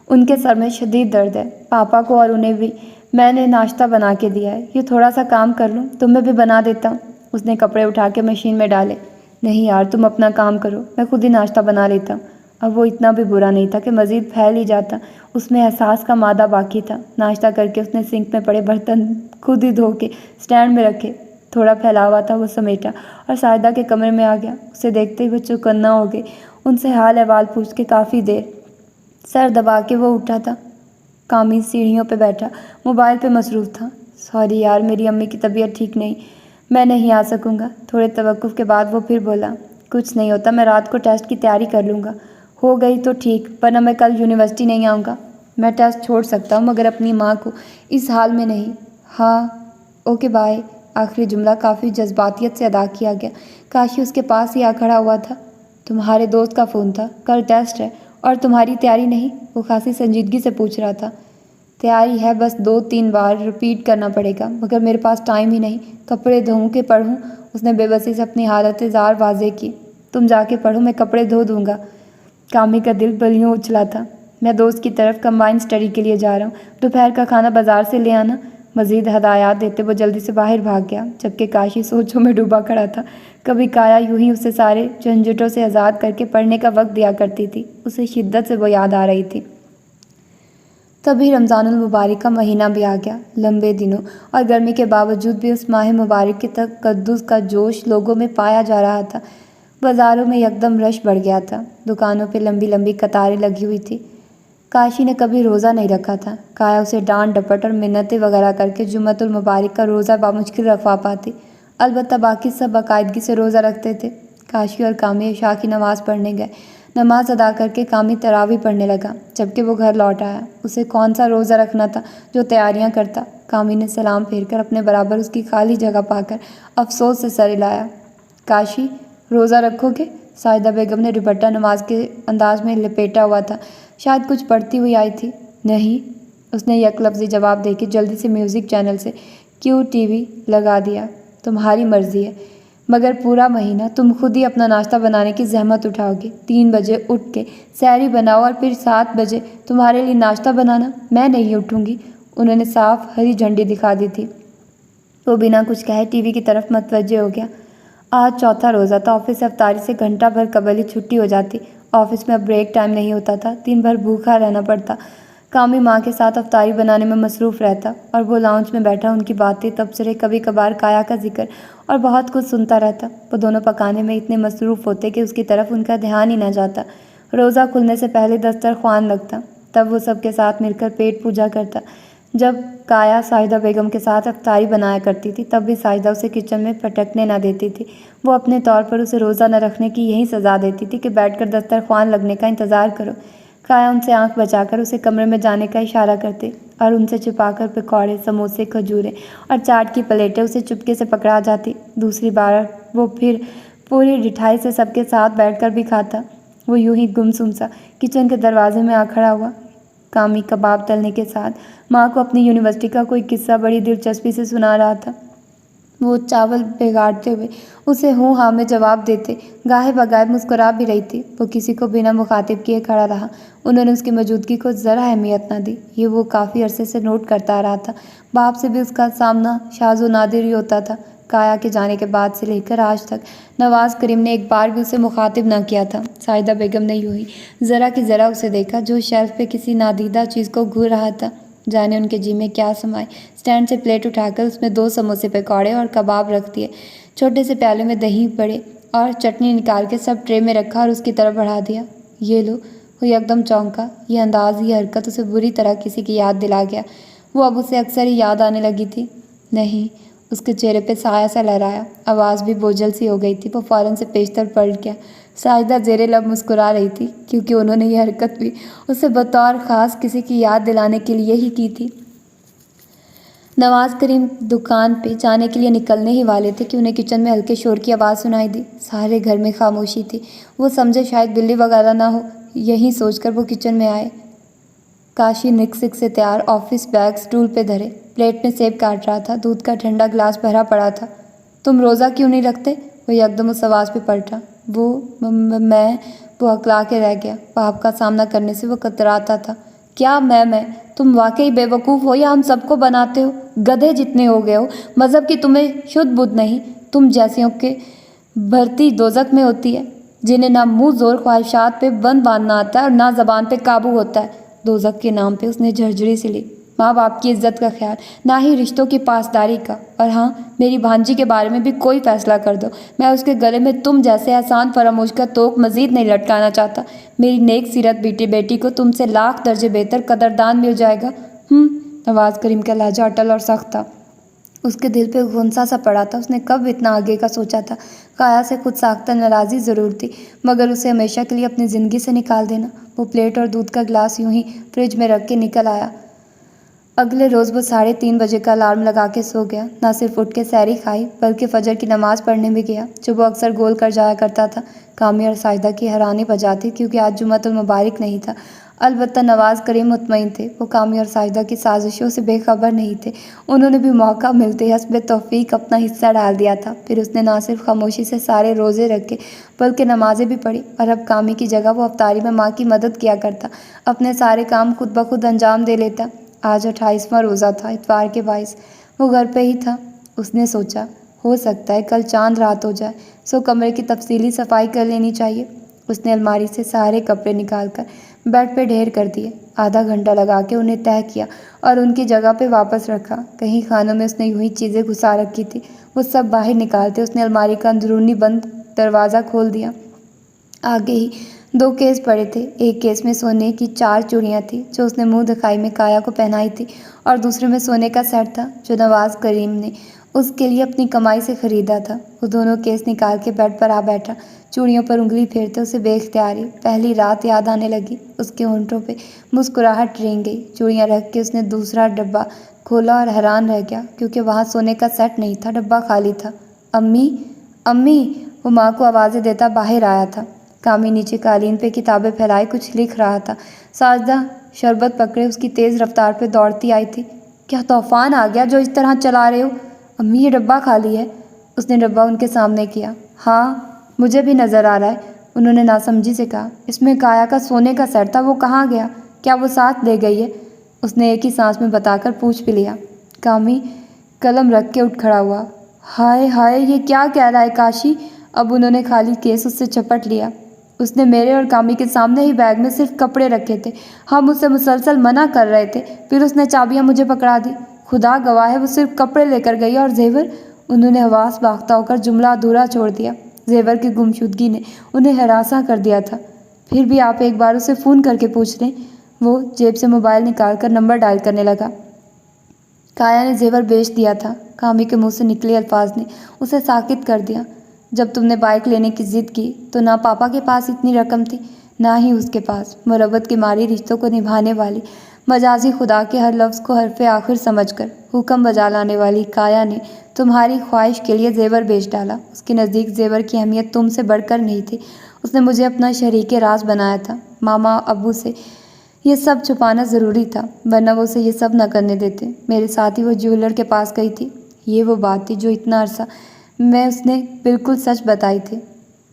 उनके सर में शदीद दर्द है। पापा को और उन्हें भी मैंने नाश्ता बना के दिया है। ये थोड़ा सा काम कर लूँ? तुम्हें भी बना देता हूँ। उसने कपड़े उठा के मशीन में डाले। नहीं यार, तुम अपना काम करो, मैं खुद ही नाश्ता बना लेता हूँ। अब वो इतना भी बुरा नहीं था कि मज़ीद फैल ही जाता। उसमें एहसास का मादा बाकी था। नाश्ता करके उसने सिंक में पड़े बर्तन खुद ही धो के स्टैंड में रखे। थोड़ा फैला हुआ था वो समेटा और सायदा के कमरे में आ गया। उसे देखते ही वो चौकन्ना हो गई। उनसे हाल अहवाल पूछ के काफ़ी देर सर दबा के वो उठा था। कामी सीढ़ियों पे बैठा मोबाइल पे मसरूफ़ था। सॉरी यार, मेरी अम्मी की तबीयत ठीक नहीं, मैं नहीं आ सकूँगा। थोड़े तवक्कुफ़ के बाद वो फिर बोला, कुछ नहीं होता, मैं रात को टेस्ट की तैयारी कर लूँगा। हो गई तो ठीक, वरना मैं कल यूनिवर्सिटी नहीं आऊँगा। मैं टेस्ट छोड़ सकता हूँ मगर अपनी माँ को इस हाल में नहीं। हाँ, ओके बाय। आखिरी जुमला काफ़ी जज्बातियत से अदा किया गया। काशी उसके पास ही आ खड़ा हुआ था। तुम्हारे दोस्त का फ़ोन था, कल टेस्ट है और तुम्हारी तैयारी नहीं? वो खासी संजीदगी से पूछ रहा था। तैयारी है, बस 2-3 बार रिपीट करना पड़ेगा, मगर मेरे पास टाइम ही नहीं। कपड़े धोऊं कि पढ़ूं? उसने बेबसी से अपनी हालत ज़ार वाज़े की। तुम जाके पढ़ो, मैं कपड़े धो दूंगा। कामी का दिल बलियों उछला था। मैं दोस्त की तरफ कंबाइंड स्टडी के लिए जा रहा हूँ, दोपहर का खाना बाजार से ले आना। मज़ीद हदायत देते वो जल्दी से बाहर भाग गया, जबकि काशी सोचों में डूबा खड़ा था। कभी काया यूं ही उसे सारे झंझटों से आज़ाद करके पढ़ने का वक्त दिया करती थी। उसे शिद्दत से वो याद आ रही थी। तभी रमज़ानुल मुबारक का महीना भी आ गया। लंबे दिनों और गर्मी के बावजूद भी उस माह मुबारक के तक़द्दुस का जोश लोगों में पाया जा रहा था। बाज़ारों में यकदम रश बढ़ गया था। दुकानों पे लंबी लंबी कतारें लगी हुई थी। काशी ने कभी रोज़ा नहीं रखा था। काया उसे डांट डपट और मिन्नतें वगैरह करके जुम्मतुल मुबारक का रोज़ा बामुश्किल रखवा पाती। अलबत्ता बाकी सब बाकायदगी से रोज़ा रखते थे। काशी और कामी इशा की नमाज़ पढ़ने गए। नमाज अदा करके कामी तरावी पढ़ने लगा। जबकि वो घर लौट आया, उसे कौन सा रोज़ा रखना था जो तैयारियां करता। कामी ने सलाम फेरकर अपने बराबर उसकी खाली जगह पाकर अफसोस से सर हिलाया। काशी, रोज़ा रखोगे? साहिदा बेगम ने दुपट्टा नमाज के अंदाज में लपेटा हुआ था। शायद कुछ पढ़ती हुई आई थी। नहीं, उसने यकलफ्ज़ी जवाब देके जल्दी से म्यूज़िक चैनल से QTV लगा दिया। तुम्हारी मर्ज़ी है, मगर पूरा महीना तुम खुद ही अपना नाश्ता बनाने की जहमत उठाओगे। 3 बजे उठ के सैरी बनाओ और फिर 7 बजे तुम्हारे लिए नाश्ता बनाना। मैं नहीं उठूँगी। उन्होंने साफ हरी झंडी दिखा दी थी। वो बिना कुछ कहे टीवी की तरफ मतवज्जे हो गया। आज चौथा रोज़ा था। ऑफिस से अफ्तारी से घंटा भर कबल ही छुट्टी हो जाती। ऑफिस में अब ब्रेक टाइम नहीं होता था। दिन भर भूखा रहना पड़ता। कामी माँ के साथ अफ्तारी बनाने में मसरूफ़ रहता और वो लाउंज में बैठा उनकी बातें, तबसरे, कभी कभार काया का जिक्र और बहुत कुछ सुनता रहता। वो दोनों पकाने में इतने मसरूफ़ होते कि उसकी तरफ उनका ध्यान ही न जाता। रोज़ा खुलने से पहले दस्तरख्वान लगता, तब वो सबके साथ मिलकर पेट पूजा करता। जब काया साहिदा बेगम के साथ अफ्तारी बनाया करती थी, तब भी साहिदा उसे किचन में पटकने ना देती थी। वो अपने तौर पर उसे रोज़ा न रखने की यही सज़ा देती थी कि बैठकर दस्तरख्वान लगने का इंतज़ार करो। काया उनसे आंख बचाकर उसे कमरे में जाने का इशारा करते और उनसे छुपाकर पकौड़े, समोसे, खजूरें और चाट की प्लेटें उसे चुपके से पकड़ा जाती। दूसरी बार वो फिर पूरी ढिठाई से सबके साथ बैठकर भी खाता। वो यूं ही गुमसुम सा किचन के दरवाजे में आ खड़ा हुआ। कामी कबाब तलने के साथ माँ को अपनी यूनिवर्सिटी का कोई किस्सा बड़ी दिलचस्पी से सुना रहा था। वो चावल बिगाड़ते हुए उसे हूँ हाँ में जवाब देते, गाहे बगाए मुस्कुरा भी रही थी। वो किसी को बिना मुखातिब किए खड़ा रहा। उन्होंने उसकी मौजूदगी को ज़रा अहमियत न दी। ये वो काफ़ी अरसे से नोट करता आ रहा था। बाप से भी उसका सामना शाज़ो नादिर ही होता था। काया के जाने के बाद से लेकर आज तक नवाज़ करीम ने एक बार भी उसे मुखातिब न किया था। साहिदा बेगम ने यूं ही ज़रा की ज़रा उसे देखा, जो शेल्फ पे किसी नादीदा चीज़ को घूर रहा था। जाने उनके जी में क्या समाए। स्टैंड से प्लेट उठाकर उसमें 2 समोसे, पकौड़े और कबाब रख दिए। छोटे से प्याले में दही पड़े और चटनी निकाल के सब ट्रे में रखा और उसकी तरफ बढ़ा दिया। ये लो। वो एकदम चौंका। ये अंदाज, ये हरकत उसे बुरी तरह किसी की याद दिला गया। वो अब उसे अक्सर ही याद आने लगी थी। नहीं, उसके चेहरे पे साया सा लहराया। आवाज़ भी बोझल सी हो गई थी। वो फ़ौरन से पेशतर पलट गया। साजिदा ज़ेरे लब मुस्कुरा रही थी, क्योंकि उन्होंने ये हरकत भी उसे बतौर ख़ास किसी की याद दिलाने के लिए ही की थी। नवाज़ करीम दुकान पे जाने के लिए निकलने ही वाले थे कि उन्हें किचन में हल्के शोर की आवाज़ सुनाई दी। सारे घर में खामोशी थी। वो समझे शायद बिल्ली वगैरह ना हो, यही सोचकर वो किचन में आए। काशी निक-सिक से तैयार, ऑफिस बैग स्टूल पे धरे, प्लेट में सेब काट रहा था। दूध का ठंडा ग्लास भरा पड़ा था। तुम रोज़ा क्यों नहीं रखते? वो एकदम उस आवाज़ पे पलटा। वो हकला के रह गया। पाप का सामना करने से वो कतराता था। क्या मैं? तुम वाकई बेवकूफ़ हो या हम सबको बनाते हो? गधे जितने हो गए हो। मज़हब की तुम्हें शुद्ध बुद्ध नहीं। तुम जैसियों के भर्ती दोज़ख में होती है, जिन्हें ना मुंह ज़ोर ख्वाहिशात पे बंद बांधना आता है और ना ज़बान पे काबू होता है। दोज़ख के नाम पे उसने झरझरी सी ली। माँ बाप की इज्जत का ख्याल, ना ही रिश्तों की पासदारी का। और हाँ, मेरी भांजी के बारे में भी कोई फैसला कर दो, मैं उसके गले में तुम जैसे एहसान फरामोश का तोक मजीद नहीं लटकाना चाहता। मेरी नेक सीरत बेटी को तुमसे लाख दर्जे बेहतर कदरदान मिल जाएगा। नवाज़ करीम का लहजा अटल और सख्त था। उसके दिल पे गुंसा सा पड़ा था। उसने कब इतना आगे का सोचा था। काया से खुद साख्ता नाराज़ी ज़रूर थी, मगर उसे हमेशा के लिए अपनी ज़िंदगी से निकाल देना। वो प्लेट और दूध का गिलास यूं ही फ्रिज में रख के निकल आया। अगले रोज़ वो 3:30 बजे का अलार्म लगा के सो गया। ना सिर्फ उठ के सैरी खाई, बल्कि फजर की नमाज़ पढ़ने भी गया, जो वो अक्सर गोल कर जाया करता था। कामी और साहिदा की हैरानी बजाती, क्योंकि आज जुम्मतुल मुबारक नहीं था। अलबत्ता नवाज़ करीम मुतमईन थे। वो कामी और साहिदा की साजिशों से बेखबर नहीं थे। उन्होंने भी मौका मिलते हस्ब तौफीक अपना हिस्सा डाल दिया था। फिर उसने ना सिर्फ खामोशी से सारे रोज़े रखे, बल्कि नमाज़ें भी पढ़ी। और अब कामी की जगह वो अफ्तारी में माँ की मदद किया करता, अपने सारे काम खुद ब खुद अंजाम दे लेता। आज 28वां रोज़ा था, इतवार के 22। वो घर पे ही था। उसने सोचा, हो सकता है कल चांद रात हो जाए, सो कमरे की तफसीली सफाई कर लेनी चाहिए। उसने अलमारी से सारे कपड़े निकालकर बेड पे ढेर कर दिए। आधा घंटा लगा के उन्हें तह किया और उनकी जगह पे वापस रखा। कहीं खानों में उसने यूं ही चीज़ें घुसा रखी थी। वो सब बाहर निकालते उसने अलमारी का अंदरूनी बंद दरवाज़ा खोल दिया। आगे ही 2 केस पड़े थे। एक केस में सोने की 4 चूड़ियाँ थी, जो उसने मुंह दिखाई में काया को पहनाई थी, और दूसरे में सोने का सेट था, जो नवाज़ करीम ने उसके लिए अपनी कमाई से ख़रीदा था। वो दोनों केस निकाल के बेड पर आ बैठा। चूड़ियों पर उंगली फेरते उसे बेख्तियारी पहली रात याद आने लगी। उसके होंठों पे मुस्कुराहट रेंग गई। चूड़ियाँ रख के उसने दूसरा डब्बा खोला और हैरान रह गया, क्योंकि वहाँ सोने का सेट नहीं था, डब्बा खाली था। अम्मी, अम्मी, वो माँ को आवाज़ें देता बाहर आया था। कामी नीचे कालीन पे किताबें फैलाए कुछ लिख रहा था। साजदा शरबत पकड़े उसकी तेज़ रफ्तार पे दौड़ती आई थी। क्या तूफान आ गया जो इस तरह चला रहे हो? अम्मी, ये डब्बा खाली है। उसने डब्बा उनके सामने किया। हाँ, मुझे भी नज़र आ रहा है, उन्होंने नासमझी से कहा। इसमें काया का सोने का सेट था, वो कहाँ गया? क्या वो साथ ले गई है? उसने एक ही सांस में बताकर पूछ भी लिया। कामी कलम रख के उठ खड़ा हुआ। हाय हाय, ये क्या कह रहा है काशी? अब उन्होंने खाली केस उससे झपट लिया। उसने मेरे और कामी के सामने ही बैग में सिर्फ कपड़े रखे थे। हम उससे मुसलसल मना कर रहे थे, फिर उसने चाबियां मुझे पकड़ा दी। खुदा गवाह है, वो सिर्फ कपड़े लेकर गई और जेवर। उन्होंने हवास बाख्ता होकर जुमला अधूरा छोड़ दिया। जेवर की गुमशुदगी ने उन्हें हरासा कर दिया था। फिर भी आप एक बार उसे फ़ोन करके पूछ लें। वो जेब से मोबाइल निकाल कर नंबर डायल करने लगा। काया ने जेवर बेच दिया था। कामी के मुंह से निकले अल्फाज ने उसे साकित कर दिया। जब तुमने बाइक लेने की जिद की तो ना पापा के पास इतनी रकम थी, ना ही उसके पास। मुरब्बत की मारी रिश्तों को निभाने वाली, मजाजी खुदा के हर लफ्ज़ को हरफ आखिर समझकर हुक्म बजा लाने वाली काया ने तुम्हारी ख्वाहिश के लिए जेवर बेच डाला। उसके नज़दीक जेवर की अहमियत तुमसे बढ़कर नहीं थी। उसने मुझे अपना शरीके राज बनाया था। मामा अब्बू से ये सब छुपाना ज़रूरी था, वरना वो उसे ये सब न करने देते। मेरे साथ ही वो ज्वेलर के पास गई थी। ये वो बात थी जो इतना अरसा मैं उसने बिल्कुल सच बताई थी।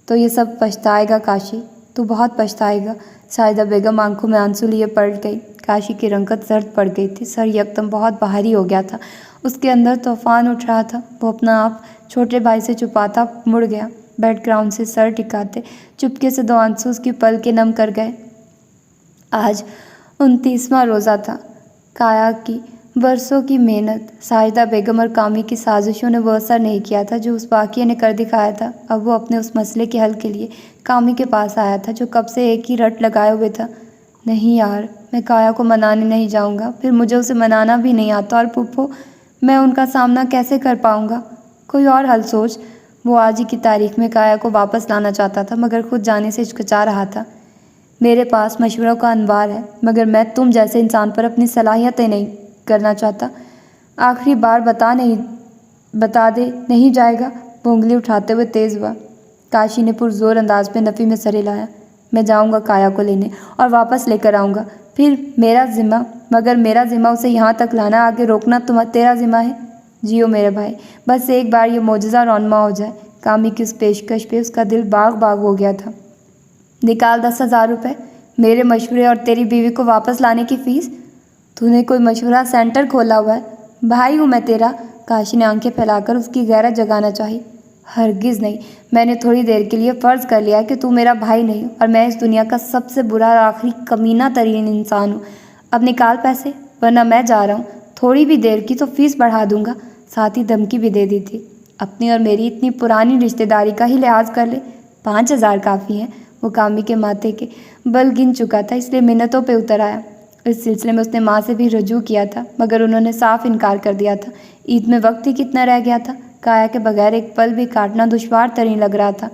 तो ये सब पछताएगा काशी, तू बहुत पछताएगा। शायदा बेगम आंखों में आंसू लिए पलट गई। काशी की रंगत जर्द पड़ गई थी। सर यकदम बहुत भारी हो गया था। उसके अंदर तूफान उठ रहा था। वो अपना आप छोटे भाई से छुपाता मुड़ गया। बेड ग्राउंड से सर टिकाते चुपके से 2 आंसू उसकी पल के नम कर गए। आज 29वां रोज़ा था। काया की बरसों की मेहनत, साहिदा बेगम और कामी की साजिशों ने वो असर नहीं किया था जो उस वाक़िए ने कर दिखाया था। अब वो अपने उस मसले के हल के लिए कामी के पास आया था, जो कब से एक ही रट लगाए हुए था। नहीं यार, मैं काया को मनाने नहीं जाऊंगा, फिर मुझे उसे मनाना भी नहीं आता, और पुप्पो, मैं उनका सामना कैसे कर पाऊंगा? कोई और हल सोच। वो आज ही की तारीख में काया को वापस लाना चाहता था, मगर खुद जाने से हिचकिचा रहा था। मेरे पास मशवरों का अनवार है, मगर मैं तुम जैसे इंसान पर अपनी सलाहियतें नहीं करना चाहता। आखिरी बार बता दे, नहीं जाएगा? वो उंगली उठाते हुए तेज़ हुआ। काशी ने पुरजोर अंदाज में नफ़ी में सर हिलाया। मैं जाऊँगा काया को लेने और वापस लेकर आऊँगा, फिर मेरा ज़िम्मा उसे यहाँ तक लाना, आगे रोकना तेरा ज़िम्मा है। जियो मेरे भाई, बस एक बार ये मोजज़ा रौनमा हो जाए। कामी की उस पेशकश पे उसका दिल बाग बाग हो गया था। निकाल 10,000 रुपये, मेरे मशवरे और तेरी बीवी को वापस लाने की फ़ीस। तूने कोई मशवरा सेंटर खोला हुआ है? भाई हूँ मैं तेरा। काशी ने आंखें फैलाकर उसकी गैरत जगाना चाही। हरगिज़ नहीं, मैंने थोड़ी देर के लिए फ़र्ज़ कर लिया कि तू मेरा भाई नहीं और मैं इस दुनिया का सबसे बुरा और आखिरी कमीना तरीन इंसान हूँ। अब निकाल पैसे, वरना मैं जा रहा हूँ। थोड़ी भी देर की तो फ़ीस बढ़ा दूंगा। साथ ही धमकी भी दे दी थी। अपनी और मेरी इतनी पुरानी रिश्तेदारी का ही लिहाज कर ले। 5,000 काफ़ी है। वो कामी के माथे के बल गिन चुका था, इसलिए मिन्नतों पे उतर आया। इस सिलसिले में उसने माँ से भी रजू किया था, मगर उन्होंने साफ इनकार कर दिया था। ईद में वक्त ही कितना रह गया था। काया के बगैर एक पल भी काटना दुश्वार तरीन लग रहा था।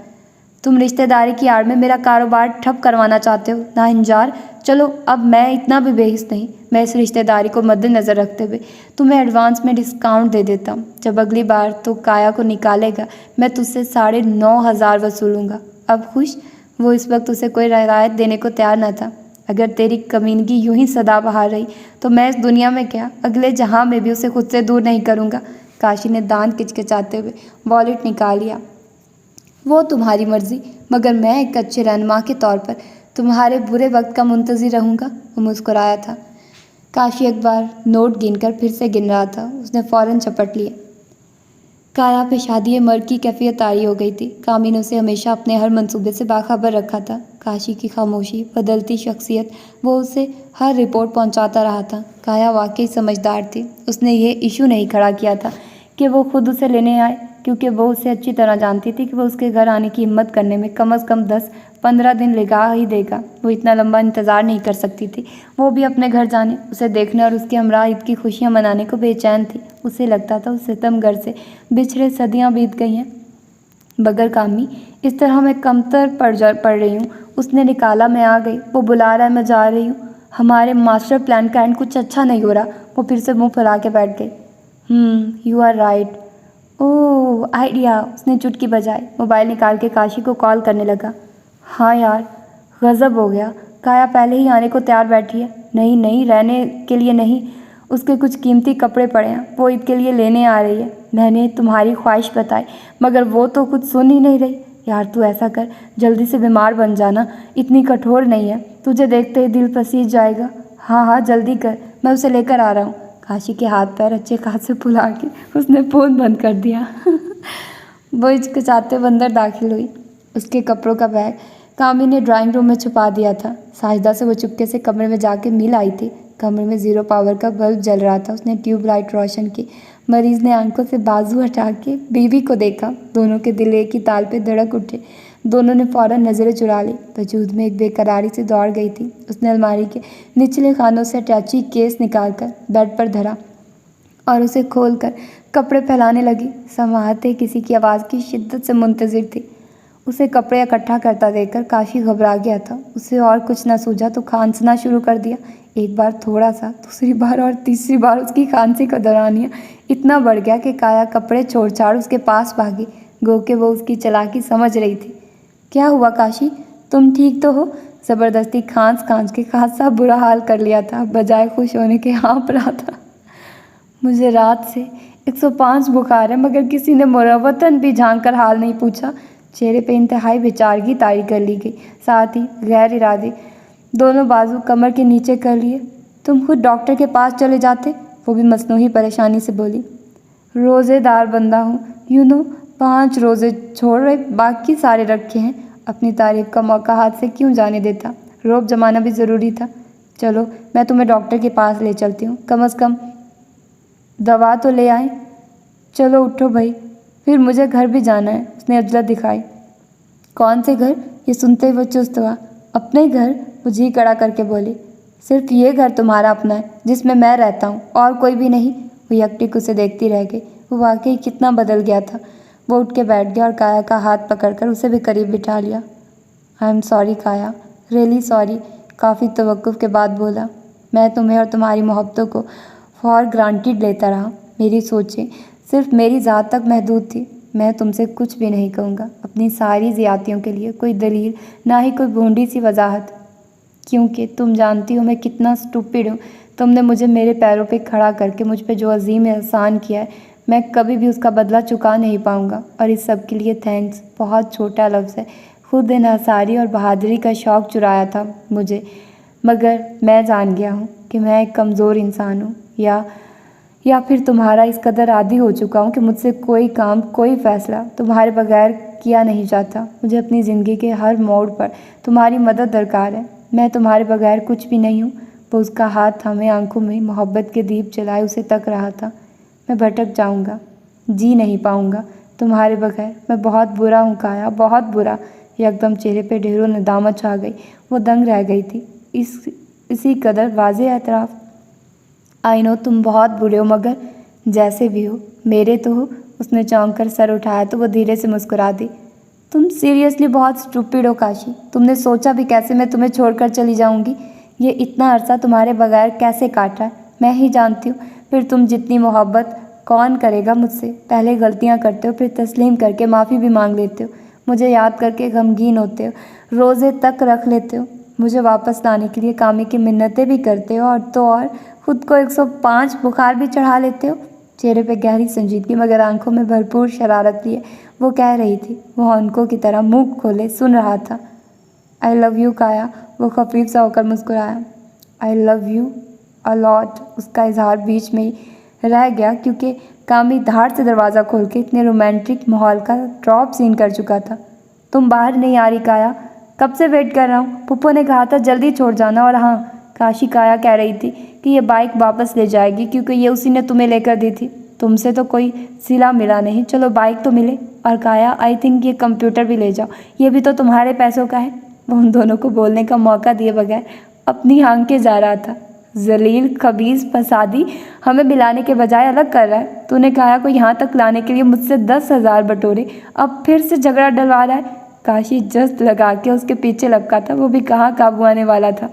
तुम रिश्तेदारी की आड़ में मेरा कारोबार ठप करवाना चाहते हो नाहिंजार। चलो, अब मैं इतना भी बेहिस नहीं। मैं इस रिश्तेदारी को मद्देनज़र रखते हुए तुम्हें एडवांस में डिस्काउंट दे देता हूँ। जब अगली बार तो काया को निकालेगा, मैं तुझसे 9,500 वसूलूँगा। अब खुश? वो इस वक्त उसे कोई रियायत देने को तैयार न था। अगर तेरी कमीनगी यूं ही सदाबहार रही तो मैं इस दुनिया में क्या, अगले जहां में भी उसे खुद से दूर नहीं करूँगा। काशी ने दांत किचकिचाते हुए वॉलेट निकाल लिया। वो तुम्हारी मर्जी, मगर मैं एक अच्छे रहनुमा के तौर पर तुम्हारे बुरे वक्त का मुंतज़िर रहूँगा। वो मुस्कुराया था। काशी एक बार नोट गिनकर फिर से गिन रहा था। उसने फ़ौरन चपट लिए। काया पे शादी मर्द की कैफियत तारी हो गई थी। कामी ने उसे हमेशा अपने हर मंसूबे से बाखबर रखा था। काशी की खामोशी, बदलती शख्सियत, वो उसे हर रिपोर्ट पहुंचाता रहा था। काया वाकई समझदार थी। उसने ये इशू नहीं खड़ा किया था कि वो खुद उसे लेने आए, क्योंकि वो उसे अच्छी तरह जानती थी कि वो उसके घर आने की हिम्मत करने में कम से कम 10-15 दिन लगा ही देगा। वो इतना लंबा इंतज़ार नहीं कर सकती थी। वो भी अपने घर जाने, उसे देखने और उसके हमरा ईद की खुशियाँ मनाने को बेचैन थी। उसे लगता था उस सितमगर से बिछड़े सदियाँ बीत गई हैं। मगर कामी, इस तरह मैं कमतर पड़ रही हूँ। उसने निकाला, मैं आ गई। वो बुला रहा है, मैं जा रही हूँ। हमारे मास्टर प्लान का एंड कुछ अच्छा नहीं हो रहा। वो फिर से मुँह फैला के बैठ गई। You are right. Oh idea. उसने चुटकी बजाई, मोबाइल निकाल के काशी को कॉल करने लगा। हाँ यार, गज़ब हो गया। काया पहले ही आने को तैयार बैठी है। नहीं नहीं, रहने के लिए नहीं, उसके कुछ कीमती कपड़े पड़े हैं, वो ईद के लिए लेने आ रही है। मैंने तुम्हारी ख्वाहिश बताई, मगर वो तो कुछ सुन ही नहीं रही। यार तू ऐसा कर, जल्दी से बीमार बन जाना, इतनी कठोर नहीं है, तुझे देखते ही दिल पसीज जाएगा। हाँ हाँ जल्दी कर, मैं उसे लेकर आ रहा हूँ। काशी के हाथ पैर अच्छे खासे फुला के उसने फ़ोन बंद कर दिया। वो हिचकिचाते हुए अंदर दाखिल हुई। उसके कपड़ों का बैग कामी ने ड्राइंग रूम में छुपा दिया था। साजिदा से वो चुपके से कमरे में जाके मिल आई थी। कमरे में 0 पावर का बल्ब जल रहा था। उसने ट्यूबलाइट रोशन की। मरीज ने आंखों से बाजू हटा के बीवी को देखा। दोनों के दिल एक ही ताल पे धड़क उठे। दोनों ने फ़ौरन नज़रें चुरा ली। वजूद में एक बेकरारी से दौड़ गई थी। उसने अलमारी के निचले खानों से अटैची केस निकालकर बेड पर धरा और उसे खोलकर कपड़े फैलाने लगी। समाहते किसी की आवाज़ की शिद्दत से मुंतज़िर थी। उसे कपड़े इकट्ठा करता देखकर काशी घबरा गया था। उसे और कुछ न सूझा तो खांसना शुरू कर दिया। एक बार थोड़ा सा, दूसरी बार और तीसरी बार उसकी खांसी का दौरानिया इतना बढ़ गया कि काया कपड़े छोड़ छाड़ उसके पास भागी। गो के वो उसकी चालाकी समझ रही थी। क्या हुआ काशी, तुम ठीक तो हो? ज़बरदस्ती खांस खांस के खासा बुरा हाल कर लिया था। बजाय खुश होने के हाँफ रहा था। मुझे रात से 105 बुखार है, मगर किसी ने मुरवतन भी झांक कर हाल नहीं पूछा। चेहरे पे इंतहाई बेचारगी तारी कर ली गई। साथ ही गैर इरादे दोनों बाजू कमर के नीचे कर लिए। तुम खुद डॉक्टर के पास चले जाते, वो भी मसनूही परेशानी से बोली। रोज़ेदार बंदा हूँ, 5 रोज़े छोड़ रहे, बाकी सारे रखे हैं। अपनी तारीफ का मौका हाथ से क्यों जाने देता। रोब जमाना भी ज़रूरी था। चलो मैं तुम्हें डॉक्टर के पास ले चलती हूँ, कम से कम दवा तो ले आए। चलो उठो भाई, फिर मुझे घर भी जाना है। उसने अजलत दिखाई। कौन से घर? ये सुनते ही वो चुस्त हुआ। अपने घर, वो जी कड़ा करके बोली। सिर्फ ये घर तुम्हारा अपना है जिसमें मैं रहता हूँ, और कोई भी नहीं। वो यकटिक उसे देखती रह गई। वो वाकई कितना बदल गया था। वो उठ के बैठ गया और काया का हाथ पकड़कर उसे भी करीब बिठा लिया। आई एम सॉरी काया, रियली सॉरी। काफ़ी तवक्कुफ़ के बाद बोला। मैं तुम्हें और तुम्हारी मोहब्बतों को फॉर ग्रांटेड लेता रहा, मेरी सोचें सिर्फ मेरी ज़ात तक महदूद थी। मैं तुमसे कुछ भी नहीं कहूँगा अपनी सारी ज़्यादतियों के लिए कोई दलील, ना ही कोई भोंडी सी वजाहत, क्योंकि तुम जानती हो मैं कितना स्टूपिड हूँ। तुमने मुझे मेरे पैरों पे खड़ा करके मुझ पे जो अजीम एहसान किया है, मैं कभी भी उसका बदला चुका नहीं पाऊँगा। और इस सब के लिए थैंक्स बहुत छोटा लफ्ज़ है। खुद इन्हसारी और बहादुरी का शौक़ चुराया था मुझे, मगर मैं जान गया हूँ कि मैं एक कमज़ोर इंसान हूँ, या फिर तुम्हारा इस कदर आदी हो चुका हूँ कि मुझसे कोई काम, कोई फ़ैसला तुम्हारे बगैर किया नहीं जाता। मुझे अपनी ज़िंदगी के हर मोड़ पर तुम्हारी मदद दरकार है। मैं तुम्हारे बगैर कुछ भी नहीं हूँ। वो उसका हाथ थामे आंखों में मोहब्बत के दीप जलाए उसे तक रहा था। मैं भटक जाऊँगा, जी नहीं पाऊँगा तुम्हारे बगैर। मैं बहुत बुरा हूँ काया, बहुत बुरा। एकदम चेहरे पे ढेरों नदामत छा गई। वो दंग रह गई थी। इसी कदर वाज़ेह एतराफ़। आई नो तुम बहुत बुरे हो, मगर जैसे भी हो मेरे तो हो। उसने चौंक कर सर उठाया तो वो धीरे से मुस्कुरा दी। तुम सीरियसली बहुत स्टूपिड हो काशी। तुमने सोचा भी कैसे मैं तुम्हें छोड़कर चली जाऊंगी? ये इतना अरसा तुम्हारे बगैर कैसे काटा है मैं ही जानती हूँ। फिर तुम जितनी मोहब्बत कौन करेगा मुझसे? पहले गलतियाँ करते हो, फिर तस्लीम करके माफ़ी भी मांग लेते हो। मुझे याद करके गमगीन होते हो, रोज़े तक रख लेते हो। मुझे वापस लाने के लिए कामी की मिन्नतें भी करते हो, और तो और खुद को 105 बुखार भी चढ़ा लेते हो। चेहरे पे गहरी संजीदगी मगर आंखों में भरपूर शरारत लिए वो कह रही थी। वो अंकों की तरह मुंह खोले सुन रहा था। आई लव यू काया। वो खफीफ सा होकर मुस्कुराया। I love you a lot. उसका इजहार बीच में ही रह गया क्योंकि कामी धाड़ से दरवाज़ा खोल के इतने रोमांटिक माहौल का ड्रॉप सीन कर चुका था। तुम बाहर नहीं आ रही काया? कब से वेट कर रहा हूँ। पुप्पो ने कहा था जल्दी छोड़ जाना। और हाँ, काशी काया कह रही थी कि ये बाइक वापस ले जाएगी क्योंकि ये उसी ने तुम्हें लेकर दी थी। तुमसे तो कोई सिला मिला नहीं, चलो बाइक तो मिले। और काया आई थिंक ये कंप्यूटर भी ले जाओ, ये भी तो तुम्हारे पैसों का है। वो उन दोनों को बोलने का मौका दिए बगैर अपनी हाँके जा रहा था। जलील, खबीस, फसादी, हमें मिलाने के बजाय अलग कर रहा है। तूने काया को यहाँ तक लाने के लिए मुझसे 10,000 बटोरे, अब फिर से झगड़ा डलवा रहा है। काशी जस्ट लगा के उसके पीछे लपका था। वो भी कहाँ काबू आने वाला था।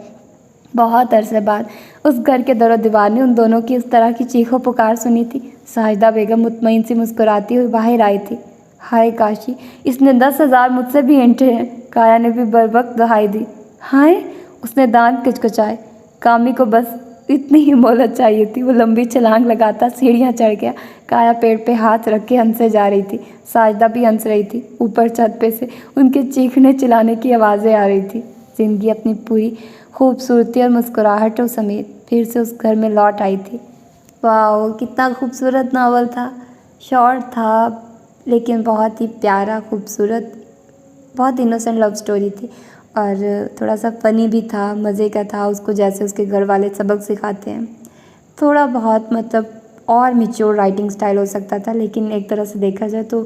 बहुत अरसे बाद उस घर के दरो दीवार ने उन दोनों की इस तरह की चीखों पुकार सुनी थी। साजिदा बेगम मुतमईन सी मुस्कुराती हुई बाहर आई थी। हाय काशी, इसने 10,000 मुझसे भी ऐंठे हैं। काया ने भी बरवक्त दहाई दी। हाय, उसने दांत किचकिचाए। कामी को बस इतनी ही मोहलत चाहिए थी। वो लंबी छलांग लगाता सीढ़ियाँ चढ़ गया। काया पेड़ पे हाथ रख के हंसे जा रही थी। साजिदा भी हंस रही थी। ऊपर छत पे से उनके चीखने चिल्लाने की आवाज़ें आ रही थी। जिंदगी अपनी पूरी खूबसूरती और मुस्कुराहटों समेत फिर से उस घर में लौट आई थी। वाह, कितना खूबसूरत नावल था। शॉर्ट था लेकिन बहुत ही प्यारा, खूबसूरत, बहुत इनोसेंट लव स्टोरी थी। और थोड़ा सा फ़नी भी था, मज़े का था। उसको जैसे उसके घर वाले सबक सिखाते हैं, थोड़ा बहुत मतलब और मैच्योर राइटिंग स्टाइल हो सकता था। लेकिन एक तरह से देखा जाए तो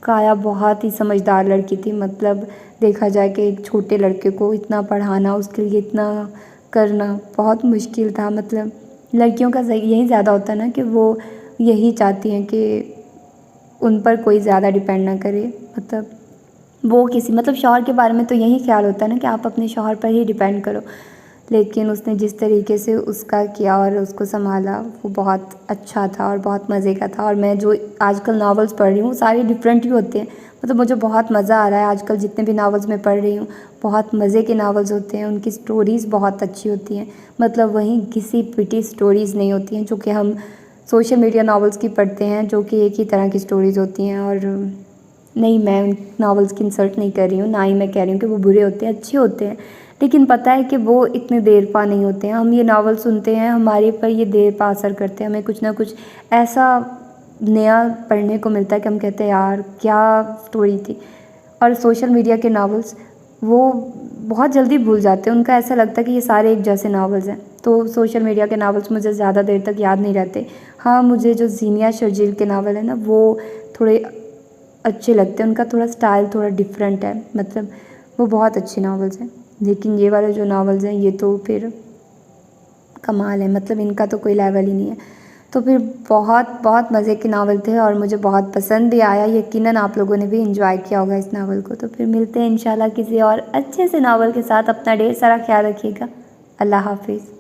काया बहुत ही समझदार लड़की थी। मतलब देखा जाए कि एक छोटे लड़के को इतना पढ़ाना, उसके लिए इतना करना बहुत मुश्किल था। मतलब लड़कियों का यही ज़्यादा होता है ना कि वो यही चाहती हैं कि उन पर कोई ज़्यादा डिपेंड ना करे। मतलब वो किसी मतलब शौहर के बारे में तो यही ख्याल होता है ना कि आप अपने शौहर पर ही डिपेंड करो। लेकिन उसने जिस तरीके से उसका किया और उसको संभाला वो बहुत अच्छा था और बहुत मज़े का था। और मैं जो आजकल नावल्स पढ़ रही हूँ सारे डिफरेंट ही होते हैं। मतलब मुझे बहुत मज़ा आ रहा है आजकल जितने भी नावल्स मैं पढ़ रही हूँ, बहुत मज़े के नावल्स होते हैं। उनकी स्टोरीज़ बहुत अच्छी होती हैं। मतलब वहीं घिसी पिटी स्टोरीज़ नहीं होती हैं जो कि हम सोशल मीडिया नावल्स की पढ़ते हैं, जो कि एक ही तरह की स्टोरीज़ होती हैं। और नहीं, मैं उन नावल्स की इंसल्ट नहीं कर रही हूँ, ना ही मैं कह रही हूँ कि वो बुरे होते हैं, अच्छे होते हैं। लेकिन पता है कि वो इतने देर पा नहीं होते हैं। हम ये नावल सुनते हैं, हमारे पर ये देर पा असर करते हैं। हमें कुछ ना कुछ ऐसा नया पढ़ने को मिलता है कि हम कहते हैं यार क्या स्टोरी थी। और सोशल मीडिया के नावल्स वो बहुत जल्दी भूल जाते हैं। उनका ऐसा लगता है कि ये सारे एक जैसे नावल्स हैं। तो सोशल मीडिया के नावल्स मुझे ज़्यादा देर तक याद नहीं रहते। हाँ, मुझे जो ज़ीनिया शर्जील के नावल है ना वो थोड़े अच्छे लगते हैं। उनका थोड़ा स्टाइल थोड़ा डिफरेंट है। मतलब वो बहुत अच्छे नावल्स हैं। लेकिन ये वाले जो नावल्स हैं ये तो फिर कमाल है। मतलब इनका तो कोई लेवल ही नहीं है। तो फिर बहुत बहुत मज़े के नावल थे और मुझे बहुत पसंद भी आया। यकीनन आप लोगों ने भी एंजॉय किया होगा इस नावल को। तो फिर मिलते हैं इंशाल्लाह किसी और अच्छे से नावल के साथ। अपना ढेर सारा ख्याल रखिएगा। अल्लाह हाफिज़।